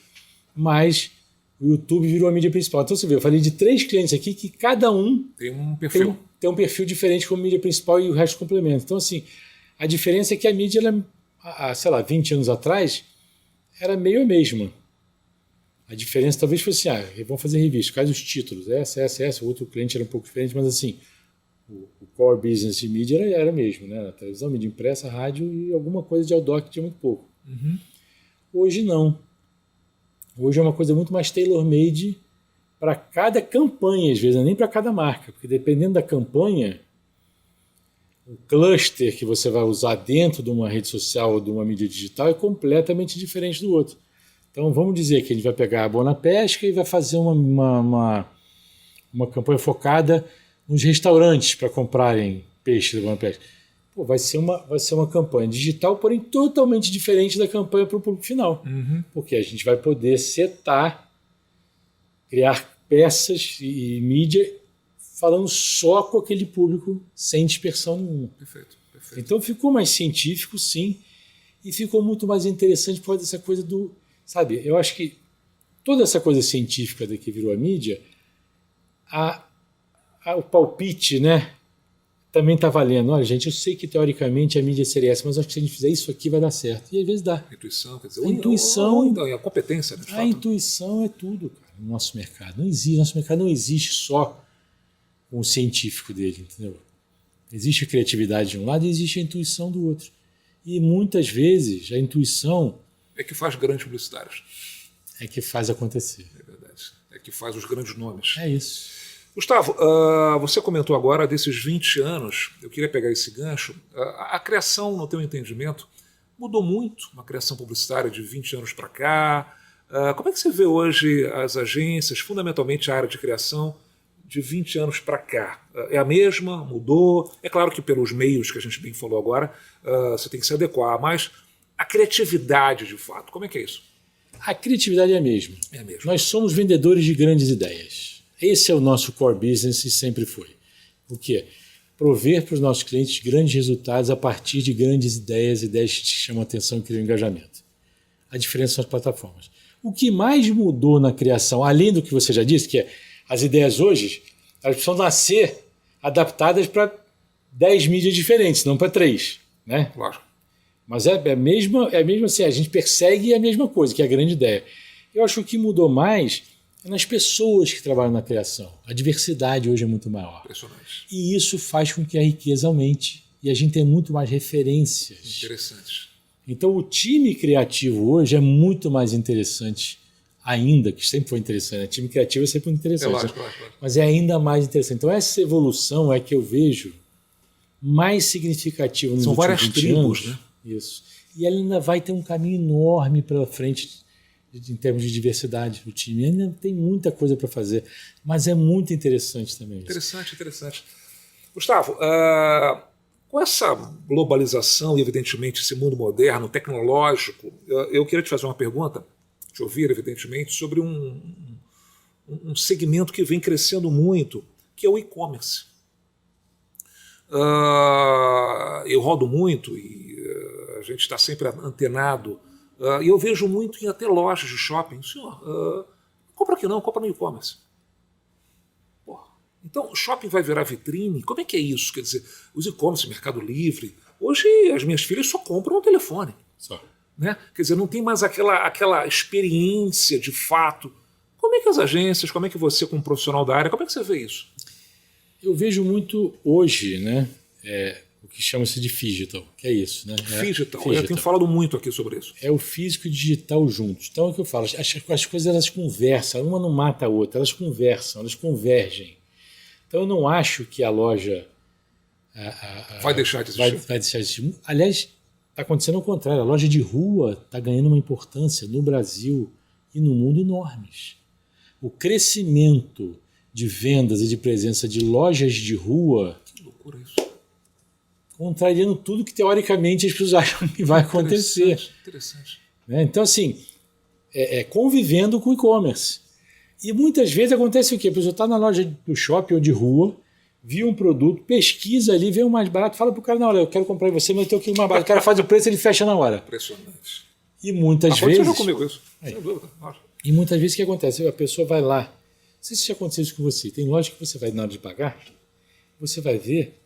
Mas o YouTube virou a mídia principal. Então você vê, eu falei de 3 clientes aqui que cada um tem um perfil. Tem um perfil diferente como mídia principal e o resto complementa. Então, assim, a diferença é que a mídia, sei lá, 20 anos atrás, era meio a mesma. A diferença talvez fosse vamos fazer revista, quais os títulos, essa, o outro cliente era um pouco diferente, mas assim, o core business de mídia era mesmo, né? A televisão, mídia impressa, rádio e alguma coisa de outdoor que tinha muito pouco. Uhum. Hoje não. Hoje é uma coisa muito mais tailor-made para cada campanha, às vezes, nem para cada marca, porque dependendo da campanha, o cluster que você vai usar dentro de uma rede social ou de uma mídia digital é completamente diferente do outro. Então vamos dizer que a gente vai pegar a Bona Pesca e vai fazer uma campanha focada nos restaurantes para comprarem peixe da Bona Pesca. Vai ser uma campanha digital, porém totalmente diferente da campanha para o público final. Uhum. Porque a gente vai poder setar, criar peças e mídia falando só com aquele público sem dispersão nenhuma. Perfeito. Então ficou mais científico, sim, e ficou muito mais interessante por causa dessa coisa do... Sabe, eu acho que toda essa coisa científica que virou a mídia, o palpite, né? Também está valendo. Olha, gente, eu sei que teoricamente a mídia seria essa, mas acho que se a gente fizer isso aqui vai dar certo. E às vezes dá. A intuição, quer dizer, então, a competência, né, de fato. A intuição é tudo, cara, no nosso mercado. Nosso mercado não existe só com o científico dele, entendeu? Existe a criatividade de um lado e existe a intuição do outro. E muitas vezes a intuição é que faz grandes publicitários. É que faz acontecer. É verdade. É que faz os grandes nomes. É isso. Gustavo, você comentou agora desses 20 anos, eu queria pegar esse gancho. A criação, no teu entendimento, mudou muito, uma criação publicitária de 20 anos para cá. Como é que você vê hoje as agências, fundamentalmente a área de criação, de 20 anos para cá? É a mesma? Mudou? É claro que pelos meios que a gente bem falou agora, você tem que se adequar, mas a criatividade, de fato, como é que é isso? A criatividade é a mesma. É a mesma. Nós somos vendedores de grandes ideias. Esse é o nosso core business e sempre foi. O quê? Prover para os nossos clientes grandes resultados a partir de grandes ideias que te chamam a atenção e criam engajamento. A diferença são as plataformas. O que mais mudou na criação, além do que você já disse, que é as ideias hoje, elas precisam nascer adaptadas para 10 mídias diferentes, não para 3. Né? Claro. Mas é mesmo assim, a gente persegue a mesma coisa, que é a grande ideia. Eu acho que o que mudou mais é nas pessoas que trabalham na criação. A diversidade hoje é muito maior. Impressionante. E isso faz com que a riqueza aumente e a gente tenha muito mais referências. Interessante. Então o time criativo hoje é muito mais interessante ainda, que sempre foi interessante. O time criativo é sempre muito interessante. Lógico. Mas é ainda mais interessante. Então essa evolução é que eu vejo mais significativa nos últimos 20 anos. São várias tribos, né? Isso. E ela ainda vai ter um caminho enorme pela frente em termos de diversidade. O time ainda tem muita coisa para fazer, mas é muito interessante também. Interessante. Gustavo, com essa globalização e, evidentemente, esse mundo moderno, tecnológico, eu queria te fazer uma pergunta, te ouvir, evidentemente, sobre um segmento que vem crescendo muito, que é o e-commerce. Eu rodo muito e a gente está sempre antenado. E eu vejo muito em até lojas de shopping. Senhor, compra aqui não, compra no e-commerce. Então, o shopping vai virar vitrine? Como é que é isso? Quer dizer, os e-commerce, Mercado Livre... Hoje, as minhas filhas só compram no telefone. Só. né? Quer dizer, não tem mais aquela experiência de fato. Como é que as agências, como é que você, como profissional da área, como é que você vê isso? Eu vejo muito hoje, né, o que chama-se de digital, que é isso. Né? Digital. Eu tenho falado muito aqui sobre isso. É o físico e o digital juntos. Então é o que eu falo, as coisas elas conversam, uma não mata a outra, elas conversam, elas convergem. Então eu não acho que a loja vai deixar de existir. Vai deixar de existir. Aliás, está acontecendo ao contrário, a loja de rua está ganhando uma importância no Brasil e no mundo enormes. O crescimento de vendas e de presença de lojas de rua, que loucura isso, contrariando tudo que teoricamente as pessoas acham que vai acontecer. Interessante. Então, assim, convivendo com o e-commerce. E muitas vezes acontece o quê? A pessoa está na loja do shopping ou de rua, viu um produto, pesquisa ali, vê o mais barato, fala pro cara, não, olha, eu quero comprar em você, mas eu tenho aqui o mais barato. O cara faz o preço e ele fecha na hora. Impressionante. E muitas vezes... Aconteceu comigo isso, sem dúvida. E muitas vezes o que acontece? A pessoa vai lá, não sei se já aconteceu isso com você, tem loja que você vai na hora de pagar, você vai ver,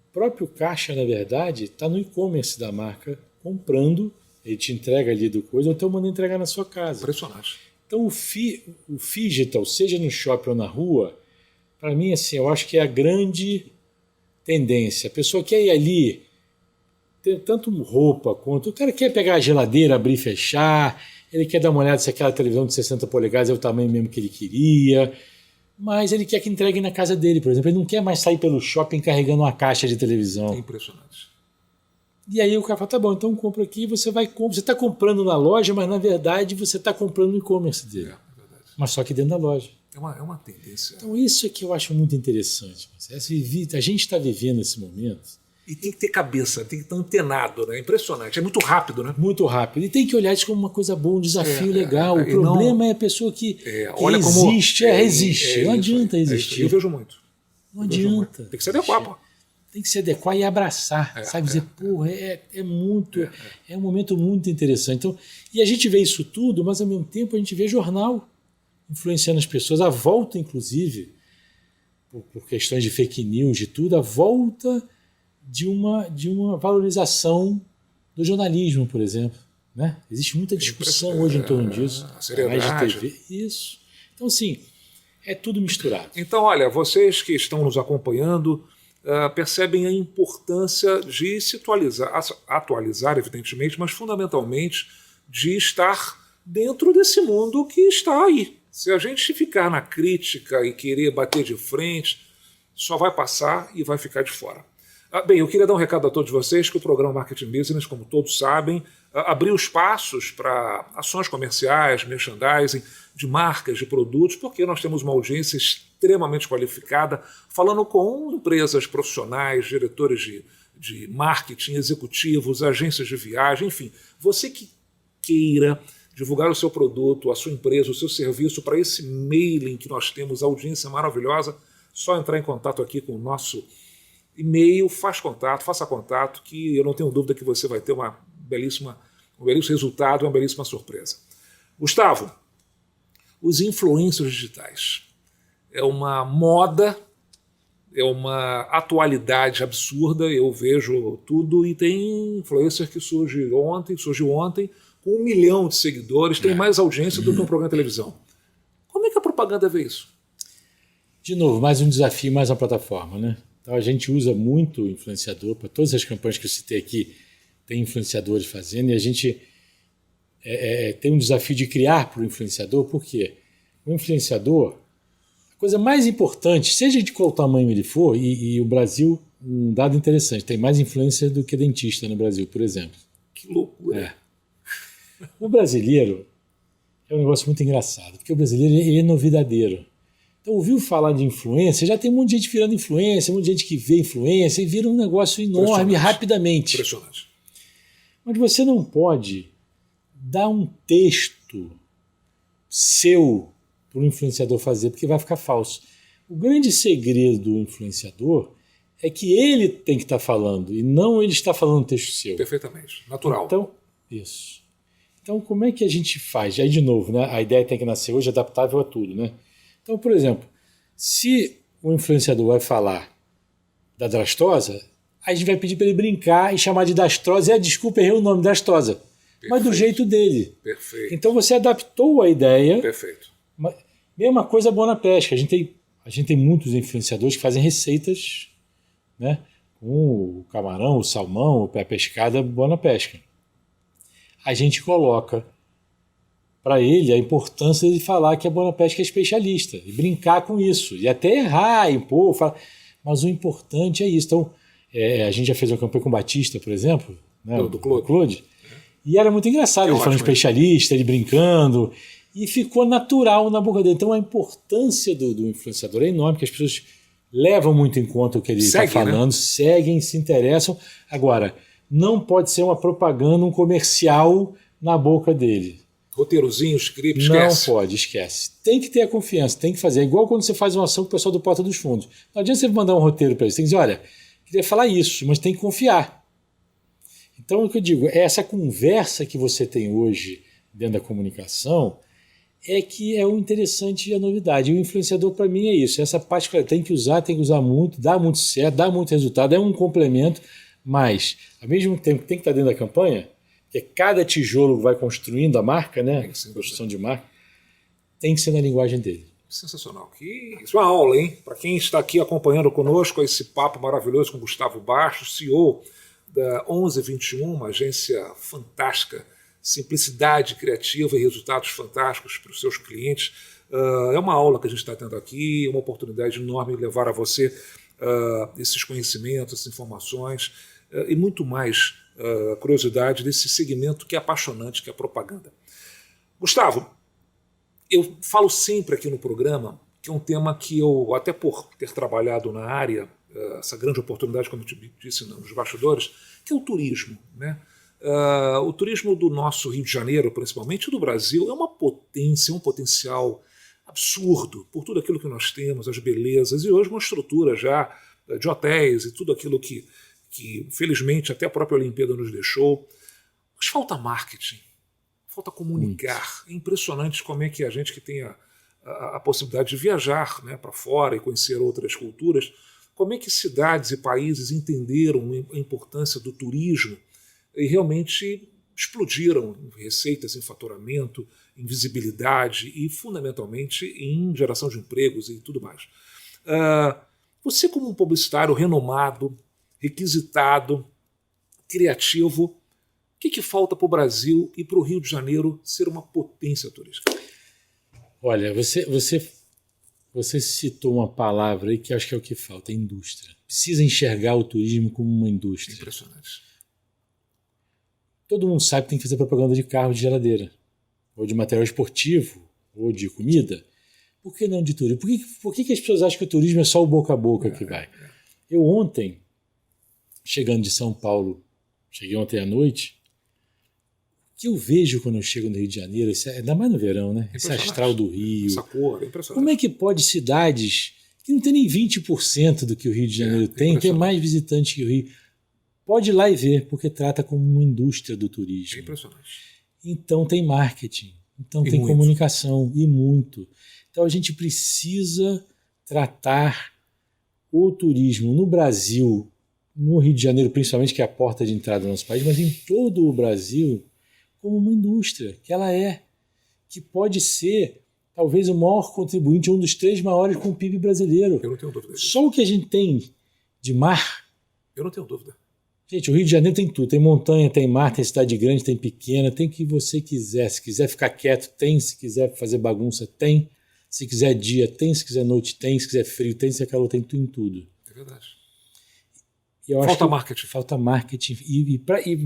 o próprio caixa, na verdade, está no e-commerce da marca, comprando, ele te entrega ali do coisa, ou então manda entregar na sua casa. Impressionante. Então o digital, seja no shopping ou na rua, para mim, assim, eu acho que é a grande tendência. A pessoa quer ir ali, ter tanto roupa quanto... O cara quer pegar a geladeira, abrir e fechar, ele quer dar uma olhada se aquela televisão de 60 polegadas é o tamanho mesmo que ele queria, mas ele quer que entregue na casa dele, por exemplo. Ele não quer mais sair pelo shopping carregando uma caixa de televisão. É impressionante. E aí o cara fala, tá bom, então compra aqui, você está comprando na loja, mas na verdade você está comprando no e-commerce dele. É verdade. Mas só que dentro da loja. É uma tendência. Então isso é que eu acho muito interessante. A gente está vivendo esse momento. E tem que ter cabeça, tem que estar antenado, né? Impressionante. É muito rápido, né? Muito rápido. E tem que olhar isso como uma coisa boa, um desafio legal. O problema é a pessoa que olha resiste, como, resiste. Não adianta existir. Eu vejo muito. Não adianta. Tem que se adequar, pô. Tem que se adequar e abraçar, sabe? Dizer, porra, é um momento muito interessante. Então, e a gente vê isso tudo, mas ao mesmo tempo a gente vê jornal influenciando as pessoas. A volta, inclusive, por questões de fake news, de tudo, a volta de uma valorização do jornalismo, por exemplo. Né? Existe muita discussão hoje em torno disso. Canais de TV. Isso. Então, assim, é tudo misturado. Então, olha, vocês que estão nos acompanhando percebem a importância de se atualizar, evidentemente, mas fundamentalmente de estar dentro desse mundo que está aí. Se a gente ficar na crítica e querer bater de frente, só vai passar e vai ficar de fora. Bem, eu queria dar um recado a todos vocês que o programa Marketing Business, como todos sabem, abriu espaços para ações comerciais, merchandising, de marcas, de produtos, porque nós temos uma audiência extremamente qualificada, falando com empresas profissionais, diretores de marketing, executivos, agências de viagem, enfim. Você que queira divulgar o seu produto, a sua empresa, o seu serviço para esse mailing que nós temos, audiência maravilhosa, só entrar em contato aqui com o nosso e-mail, faça contato, que eu não tenho dúvida que você vai ter um belíssimo resultado, uma belíssima surpresa. Gustavo, os influencers digitais. É uma moda, é uma atualidade absurda, eu vejo tudo e tem influencer que surgiu ontem, com 1 milhão de seguidores, tem mais audiência do que um programa de televisão. Como é que a propaganda vê isso? De novo, mais um desafio, mais uma plataforma, né? Então a gente usa muito o influenciador, para todas as campanhas que eu citei aqui, tem influenciadores fazendo, e a gente tem um desafio de criar para o influenciador, por quê? O influenciador, a coisa mais importante, seja de qual tamanho ele for, e o Brasil, um dado interessante, tem mais influência do que dentista no Brasil, por exemplo. Que loucura! O brasileiro é um negócio muito engraçado, porque o brasileiro ele é novidadeiro. Então, ouviu falar de influência, já tem um monte de gente virando influência, um monte de gente que vê influência e vira um negócio enorme rapidamente. Impressionante. Mas você não pode dar um texto seu para o influenciador fazer, porque vai ficar falso. O grande segredo do influenciador é que ele tem que estar falando, e não ele está falando um texto seu. Perfeitamente. Natural. Então, isso. Então, como é que a gente faz? Aí, de novo, né? A ideia tem que nascer hoje adaptável a tudo, né? Então, por exemplo, se o influenciador vai falar da Drastosa, a gente vai pedir para ele brincar e chamar de Dastosa, desculpa, errei o nome, Dastosa. mas do jeito dele. Perfeito. Então você adaptou a ideia. Perfeito. Mesma coisa boa na pesca. A gente tem muitos influenciadores que fazem receitas, né, com o camarão, o salmão, o pé pescada, boa na pesca. A gente coloca para ele a importância de falar que a boa na pesca é especialista e brincar com isso. E até errar, impor, falar. Mas o importante é isso. Então, a gente já fez uma campanha com o Batista, por exemplo, né, do Claude. E era muito engraçado, ele falando especialista, ele brincando, e ficou natural na boca dele. Então a importância do influenciador é enorme, porque as pessoas levam muito em conta o que ele está falando, né? Seguem, se interessam. Agora, não pode ser uma propaganda, um comercial na boca dele. Roteirozinho, script, esquece. Não pode, esquece. Tem que ter a confiança, tem que fazer. É igual quando você faz uma ação com o pessoal do Porta dos Fundos. Não adianta você mandar um roteiro para eles. Tem que dizer, olha, queria falar isso, mas tem que confiar. Então, o que eu digo, essa conversa que você tem hoje dentro da comunicação é que é o interessante e a novidade. E o influenciador, para mim, é isso. Essa parte que tem que usar muito, dá muito certo, dá muito resultado, é um complemento, mas, ao mesmo tempo, tem que estar dentro da campanha, que cada tijolo que vai construindo a marca, né? Construção de marca, tem que ser na linguagem dele. Sensacional. Isso é uma aula, hein? Para quem está aqui acompanhando conosco esse papo maravilhoso com Gustavo Bastos, CEO da 1121, uma agência fantástica, simplicidade criativa e resultados fantásticos para os seus clientes. É uma aula que a gente está tendo aqui, uma oportunidade enorme de levar a você esses conhecimentos, essas informações e muito mais curiosidade desse segmento que é apaixonante, que é a propaganda. Gustavo, eu falo sempre aqui no programa que é um tema que eu, até por ter trabalhado na área, essa grande oportunidade, como eu te disse nos bastidores, que é o turismo, né? O turismo do nosso Rio de Janeiro, principalmente do Brasil, é uma potência, um potencial absurdo por tudo aquilo que nós temos, as belezas, e hoje uma estrutura já de hotéis e tudo aquilo que felizmente até a própria Olimpíada nos deixou. Mas falta marketing, falta comunicar. É impressionante como é que a gente que tem a possibilidade de viajar, né, para fora e conhecer outras culturas, como é que cidades e países entenderam a importância do turismo e realmente explodiram em receitas, em faturamento, em visibilidade e, fundamentalmente, em geração de empregos e tudo mais. Você, como um publicitário renomado, requisitado, criativo, o que falta para o Brasil e para o Rio de Janeiro ser uma potência turística? Olha, você citou uma palavra aí que acho que é o que falta, indústria. Precisa enxergar o turismo como uma indústria. Impressionante. Todo mundo sabe que tem que fazer propaganda de carro de geladeira, ou de material esportivo, ou de comida. Por que não de turismo? Por que as pessoas acham que o turismo é só o boca a boca que vai? Eu ontem, chegando de São Paulo, cheguei ontem à noite, o que eu vejo quando eu chego no Rio de Janeiro, ainda mais no verão, né? Esse astral do Rio. Essa cor, é impressionante. Como é que pode cidades que não tem nem 20% do que o Rio de Janeiro tem, ter mais visitantes que o Rio? Pode ir lá e ver, porque trata como uma indústria do turismo. É impressionante. Então tem marketing, então tem comunicação, e muito. Então a gente precisa tratar o turismo no Brasil, no Rio de Janeiro principalmente, que é a porta de entrada do nosso país, mas em todo o Brasil, como uma indústria, que ela é, que pode ser talvez o maior contribuinte, um dos 3 maiores com o PIB brasileiro. Eu não tenho dúvida disso. Só o que a gente tem de mar... Eu não tenho dúvida. Gente, o Rio de Janeiro tem tudo. Tem montanha, tem mar, tem cidade grande, tem pequena, tem o que você quiser. Se quiser ficar quieto, tem. Se quiser fazer bagunça, tem. Se quiser dia, tem. Se quiser noite, tem. Se quiser frio, tem. Se quiser calor, tem tudo em tudo. É verdade. Falta marketing. Falta marketing. E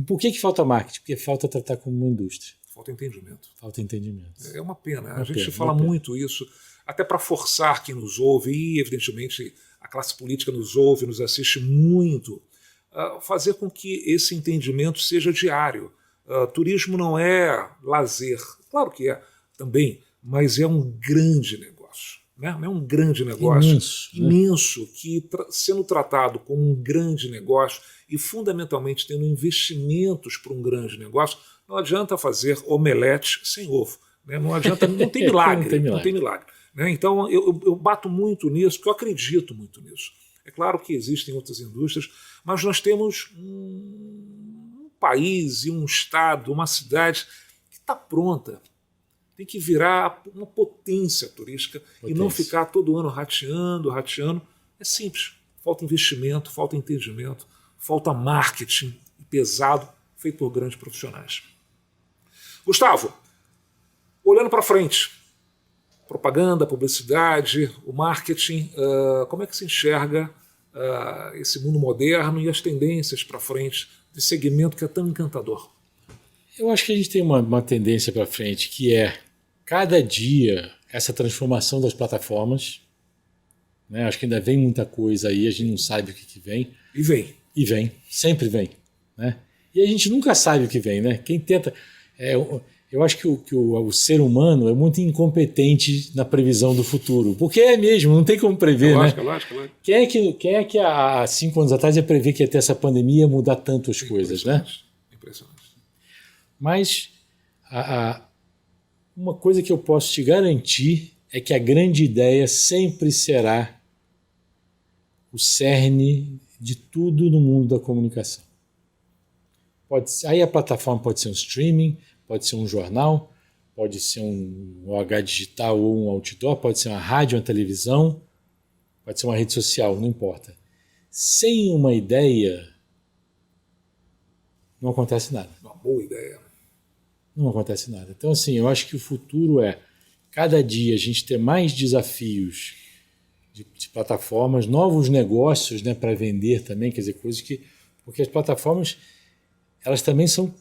por que falta marketing? Porque falta tratar como uma indústria. Falta entendimento. Falta entendimento. É uma pena. A gente fala muito isso, até para forçar quem nos ouve, e evidentemente a classe política nos ouve, nos assiste muito, fazer com que esse entendimento seja diário. Turismo não é lazer, claro que é também, mas é um grande negócio. Né? É um grande negócio, imenso, que sendo tratado como um grande negócio e fundamentalmente tendo investimentos para um grande negócio, não adianta fazer omelete sem ovo. Né? Não adianta, não tem milagre. Não tem milagre. Né? Então eu bato muito nisso, porque eu acredito muito nisso. É claro que existem outras indústrias, mas nós temos um país e um estado, uma cidade que está pronta. Tem que virar uma potência turística e não ficar todo ano rateando. É simples. Falta investimento, falta entendimento, falta marketing pesado feito por grandes profissionais. Gustavo, olhando para frente, propaganda, publicidade, o marketing, como é que se enxerga esse mundo moderno e as tendências para frente desse segmento que é tão encantador? Eu acho que a gente tem uma tendência para frente que é, cada dia, essa transformação das plataformas. Né? Acho que ainda vem muita coisa aí, a gente não sabe o que vem. E vem, sempre vem. Né? E a gente nunca sabe o que vem. Né? Quem tenta... eu acho que o ser humano é muito incompetente na previsão do futuro. Porque é mesmo, não tem como prever. Lógico. Quem é que há 5 anos atrás ia prever que ia ter essa pandemia e ia mudar tanto as coisas? Né? Impressionante. Mas uma coisa que eu posso te garantir é que a grande ideia sempre será o cerne de tudo no mundo da comunicação. Aí a plataforma pode ser um streaming, pode ser um jornal, pode ser um OH digital ou um outdoor, pode ser uma rádio, uma televisão, pode ser uma rede social, não importa. Sem uma ideia, não acontece nada. Uma boa ideia. Não acontece nada. Então, assim, eu acho que o futuro é, cada dia, a gente ter mais desafios de plataformas, novos negócios, né, para vender também, quer dizer, coisas que... Porque as plataformas, elas também são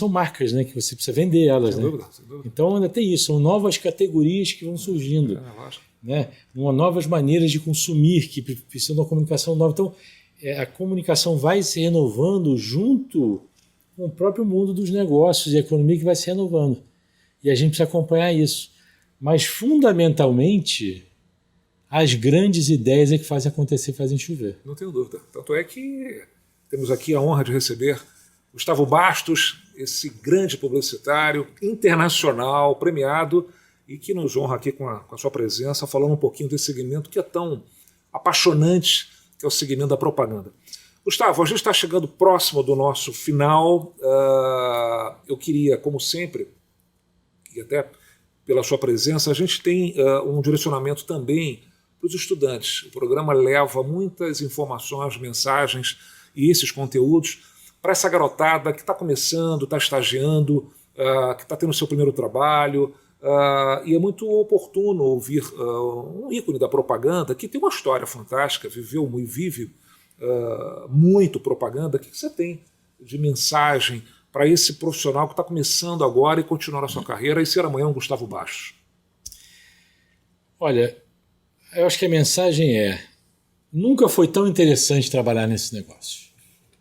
marcas, né, que você precisa vender elas. Sem dúvida. Então, ainda tem isso, são novas categorias que vão surgindo. Né, novas maneiras de consumir, que precisam de uma comunicação nova. Então, a comunicação vai se renovando junto com o próprio mundo dos negócios e a economia que vai se renovando. E a gente precisa acompanhar isso. Mas, fundamentalmente, as grandes ideias é que fazem acontecer, fazem chover. Não tenho dúvida. Tanto é que temos aqui a honra de receber Gustavo Bastos, esse grande publicitário internacional, premiado, e que nos honra aqui com a sua presença, falando um pouquinho desse segmento que é tão apaixonante, que é o segmento da propaganda. Gustavo, a gente está chegando próximo do nosso final. Eu queria, como sempre, e até pela sua presença, a gente tem um direcionamento também para os estudantes. O programa leva muitas informações, mensagens e esses conteúdos para essa garotada que está começando, está estagiando, que está tendo seu primeiro trabalho. E é muito oportuno ouvir um ícone da propaganda que tem uma história fantástica, viveu e vive muito propaganda. O que você tem de mensagem para esse profissional que está começando agora e continuar a sua carreira e ser amanhã um Gustavo Bastos? Olha, eu acho que a mensagem é: nunca foi tão interessante trabalhar nesse negócio.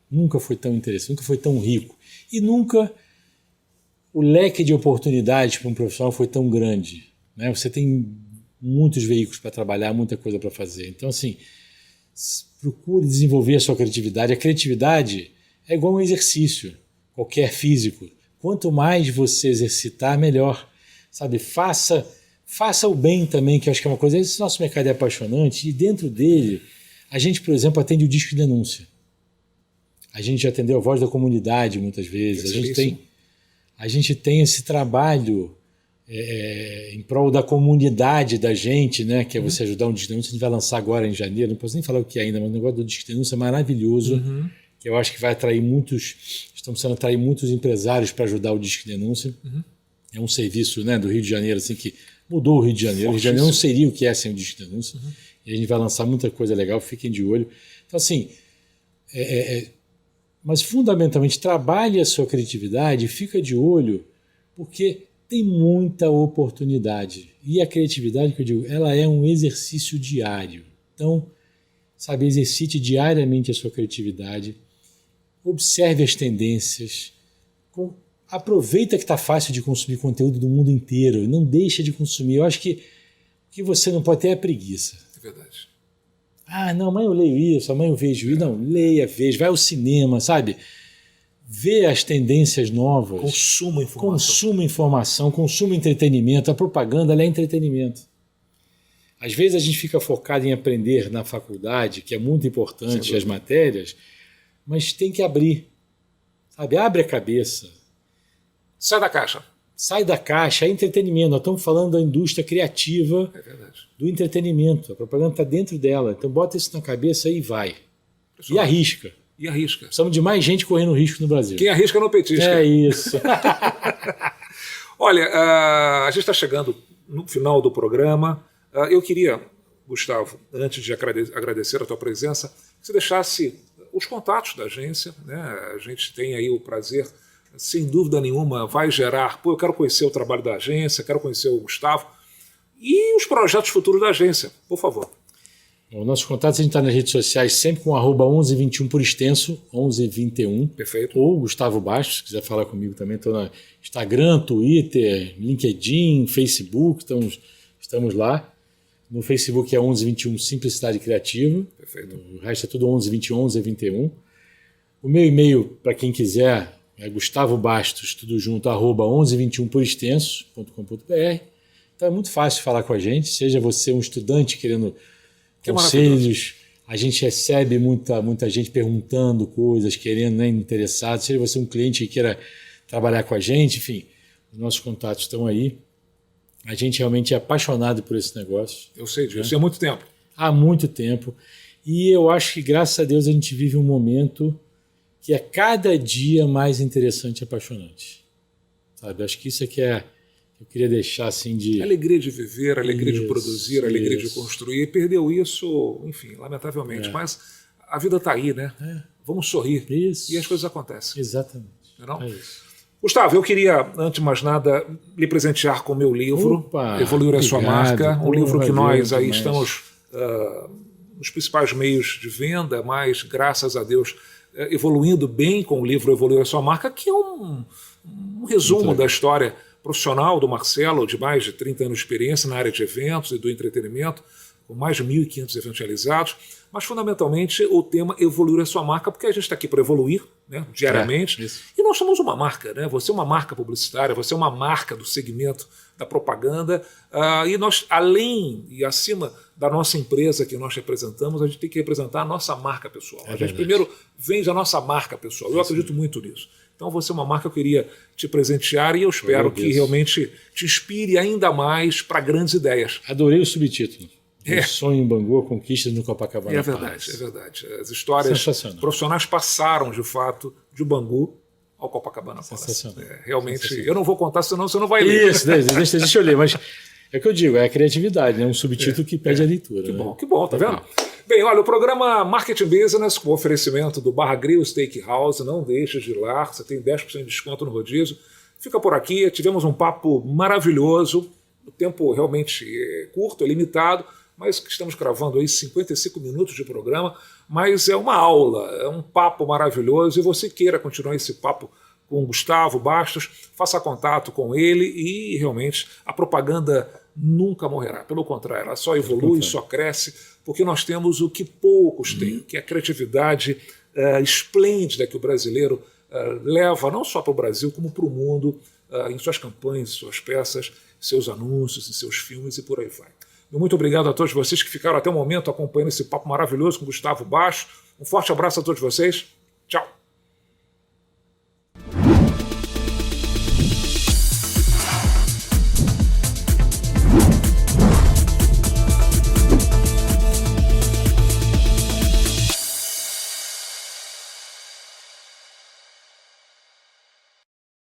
Nunca foi tão interessante, nunca foi tão rico. E nunca o leque de oportunidades para um profissional foi tão grande. Né? Você tem muitos veículos para trabalhar, muita coisa para fazer. Então, assim, procure desenvolver a sua criatividade. A criatividade é igual um exercício, qualquer físico. Quanto mais você exercitar, melhor. Sabe? Faça o bem também, que eu acho que é uma coisa... Esse nosso mercado é apaixonante e dentro dele, a gente, por exemplo, atende o disco de denúncia. A gente já atendeu a voz da comunidade muitas vezes. A gente tem esse trabalho em prol da comunidade da gente, né? Que é você ajudar um disco de denúncia. A gente vai lançar agora em janeiro, não posso nem falar o que é ainda, mas o negócio do disco de denúncia é maravilhoso, que eu acho que vai atrair estamos precisando atrair muitos empresários para ajudar o disco de denúncia. É um serviço, né, do Rio de Janeiro assim, que mudou o Rio de Janeiro. O Rio de Janeiro não seria o que é sem o disco de denúncia. E a gente vai lançar muita coisa legal, fiquem de olho. Então, assim, mas fundamentalmente trabalhe a sua criatividade, fica de olho, porque tem muita oportunidade. E a criatividade, que eu digo, ela é um exercício diário. Então, sabe, exercite diariamente a sua criatividade, observe as tendências, aproveita que está fácil de consumir conteúdo do mundo inteiro, não deixa de consumir. Eu acho que o que você não pode ter é preguiça. É verdade. Não, amanhã eu leio isso, amanhã eu vejo isso. Não, leia, veja, vai ao cinema, sabe? Vê as tendências novas. Consuma informação, consuma entretenimento. A propaganda, ela é entretenimento. Às vezes a gente fica focado em aprender na faculdade, que é muito importante, as matérias, mas tem que abrir. Sabe, abre a cabeça. Sai da caixa. Sai da caixa, é entretenimento. Nós estamos falando da indústria criativa do entretenimento. A propaganda está dentro dela. Então bota isso na cabeça e vai. E arrisca. E arrisca. Precisamos de mais gente correndo risco no Brasil. Quem arrisca não petisca. É isso. Olha, a gente está chegando no final do programa. Eu queria, Gustavo, antes de agradecer a tua presença, que você deixasse os contatos da agência. Né? A gente tem aí o prazer, sem dúvida nenhuma, vai gerar. Eu quero conhecer o trabalho da agência, quero conhecer o Gustavo e os projetos futuros da agência, por favor. Os nossos contatos, a gente está nas redes sociais sempre com @1121 por extenso, 1121. Perfeito. Ou Gustavo Bastos, se quiser falar comigo também, estou no Instagram, Twitter, LinkedIn, Facebook, estamos lá. No Facebook é 1121 Simplicidade Criativa. Perfeito. O resto é tudo 1121, 1121. O meu e-mail, para quem quiser, é Gustavo Bastos, tudo junto, @1121 por extenso.com.br. Então é muito fácil falar com a gente, seja você um estudante querendo conselhos, a gente recebe muita gente perguntando coisas, querendo, né, interessado, seja você um cliente que queira trabalhar com a gente, enfim, os nossos contatos estão aí. A gente realmente é apaixonado por esse negócio. Eu sei disso, há muito tempo. Há muito tempo. E eu acho que, graças a Deus, a gente vive um momento que é cada dia mais interessante e apaixonante. Sabe? Acho que isso é que eu queria deixar assim de... Alegria de viver, alegria de produzir, alegria de construir. Perdeu isso, enfim, lamentavelmente. Mas a vida está aí, né? Vamos sorrir. Isso. E as coisas acontecem. Exatamente. Não? É isso. Gustavo, eu queria, antes de mais nada, lhe presentear com o meu livro, Opa, Evoluir a Sua Marca. Um livro que nós aí demais. estamos nos principais meios de venda, mas, graças a Deus, evoluindo bem com o livro Evoluir a Sua Marca, que é um resumo da história profissional do Marcelo, de mais de 30 anos de experiência na área de eventos e do entretenimento, com mais de 1.500 eventos realizados, mas fundamentalmente o tema Evoluir a Sua Marca, porque a gente está aqui para evoluir, né, diariamente, e nós somos uma marca, né? Você é uma marca publicitária, você é uma marca do segmento da propaganda, e nós, além e acima da nossa empresa que nós representamos, a gente tem que representar a nossa marca pessoal. A gente primeiro vende a nossa marca pessoal, eu acredito muito nisso. Então você é uma marca que eu queria te presentear e eu espero que realmente te inspire ainda mais para grandes ideias. Adorei o subtítulo. O sonho em Bangu, conquistas no Copacabana. É verdade, é verdade. As histórias profissionais passaram, de fato, de Bangu ao Copacabana Palace. Realmente, eu não vou contar, senão você não vai ler. Isso, deixa eu ler, mas é o que eu digo, é a criatividade, né? Um subtítulo que pede a leitura. Que bom, tá vendo? Bem, olha, o programa Marketing Business, com oferecimento do Barra Grill Steakhouse, não deixe de ir lá, você tem 10% de desconto no rodízio. Fica por aqui, tivemos um papo maravilhoso, o tempo realmente é curto, é limitado, mas que estamos gravando aí 55 minutos de programa, mas é uma aula, é um papo maravilhoso, e você queira continuar esse papo com o Gustavo Bastos, faça contato com ele e realmente a propaganda nunca morrerá. Pelo contrário, ela só evolui, só cresce, porque nós temos o que poucos têm, que é a criatividade esplêndida que o brasileiro leva não só para o Brasil, como para o mundo, em suas campanhas, suas peças, seus anúncios, em seus filmes e por aí vai. Muito obrigado a todos vocês que ficaram até o momento acompanhando esse papo maravilhoso com o Gustavo Bastos. Um forte abraço a todos vocês. Tchau.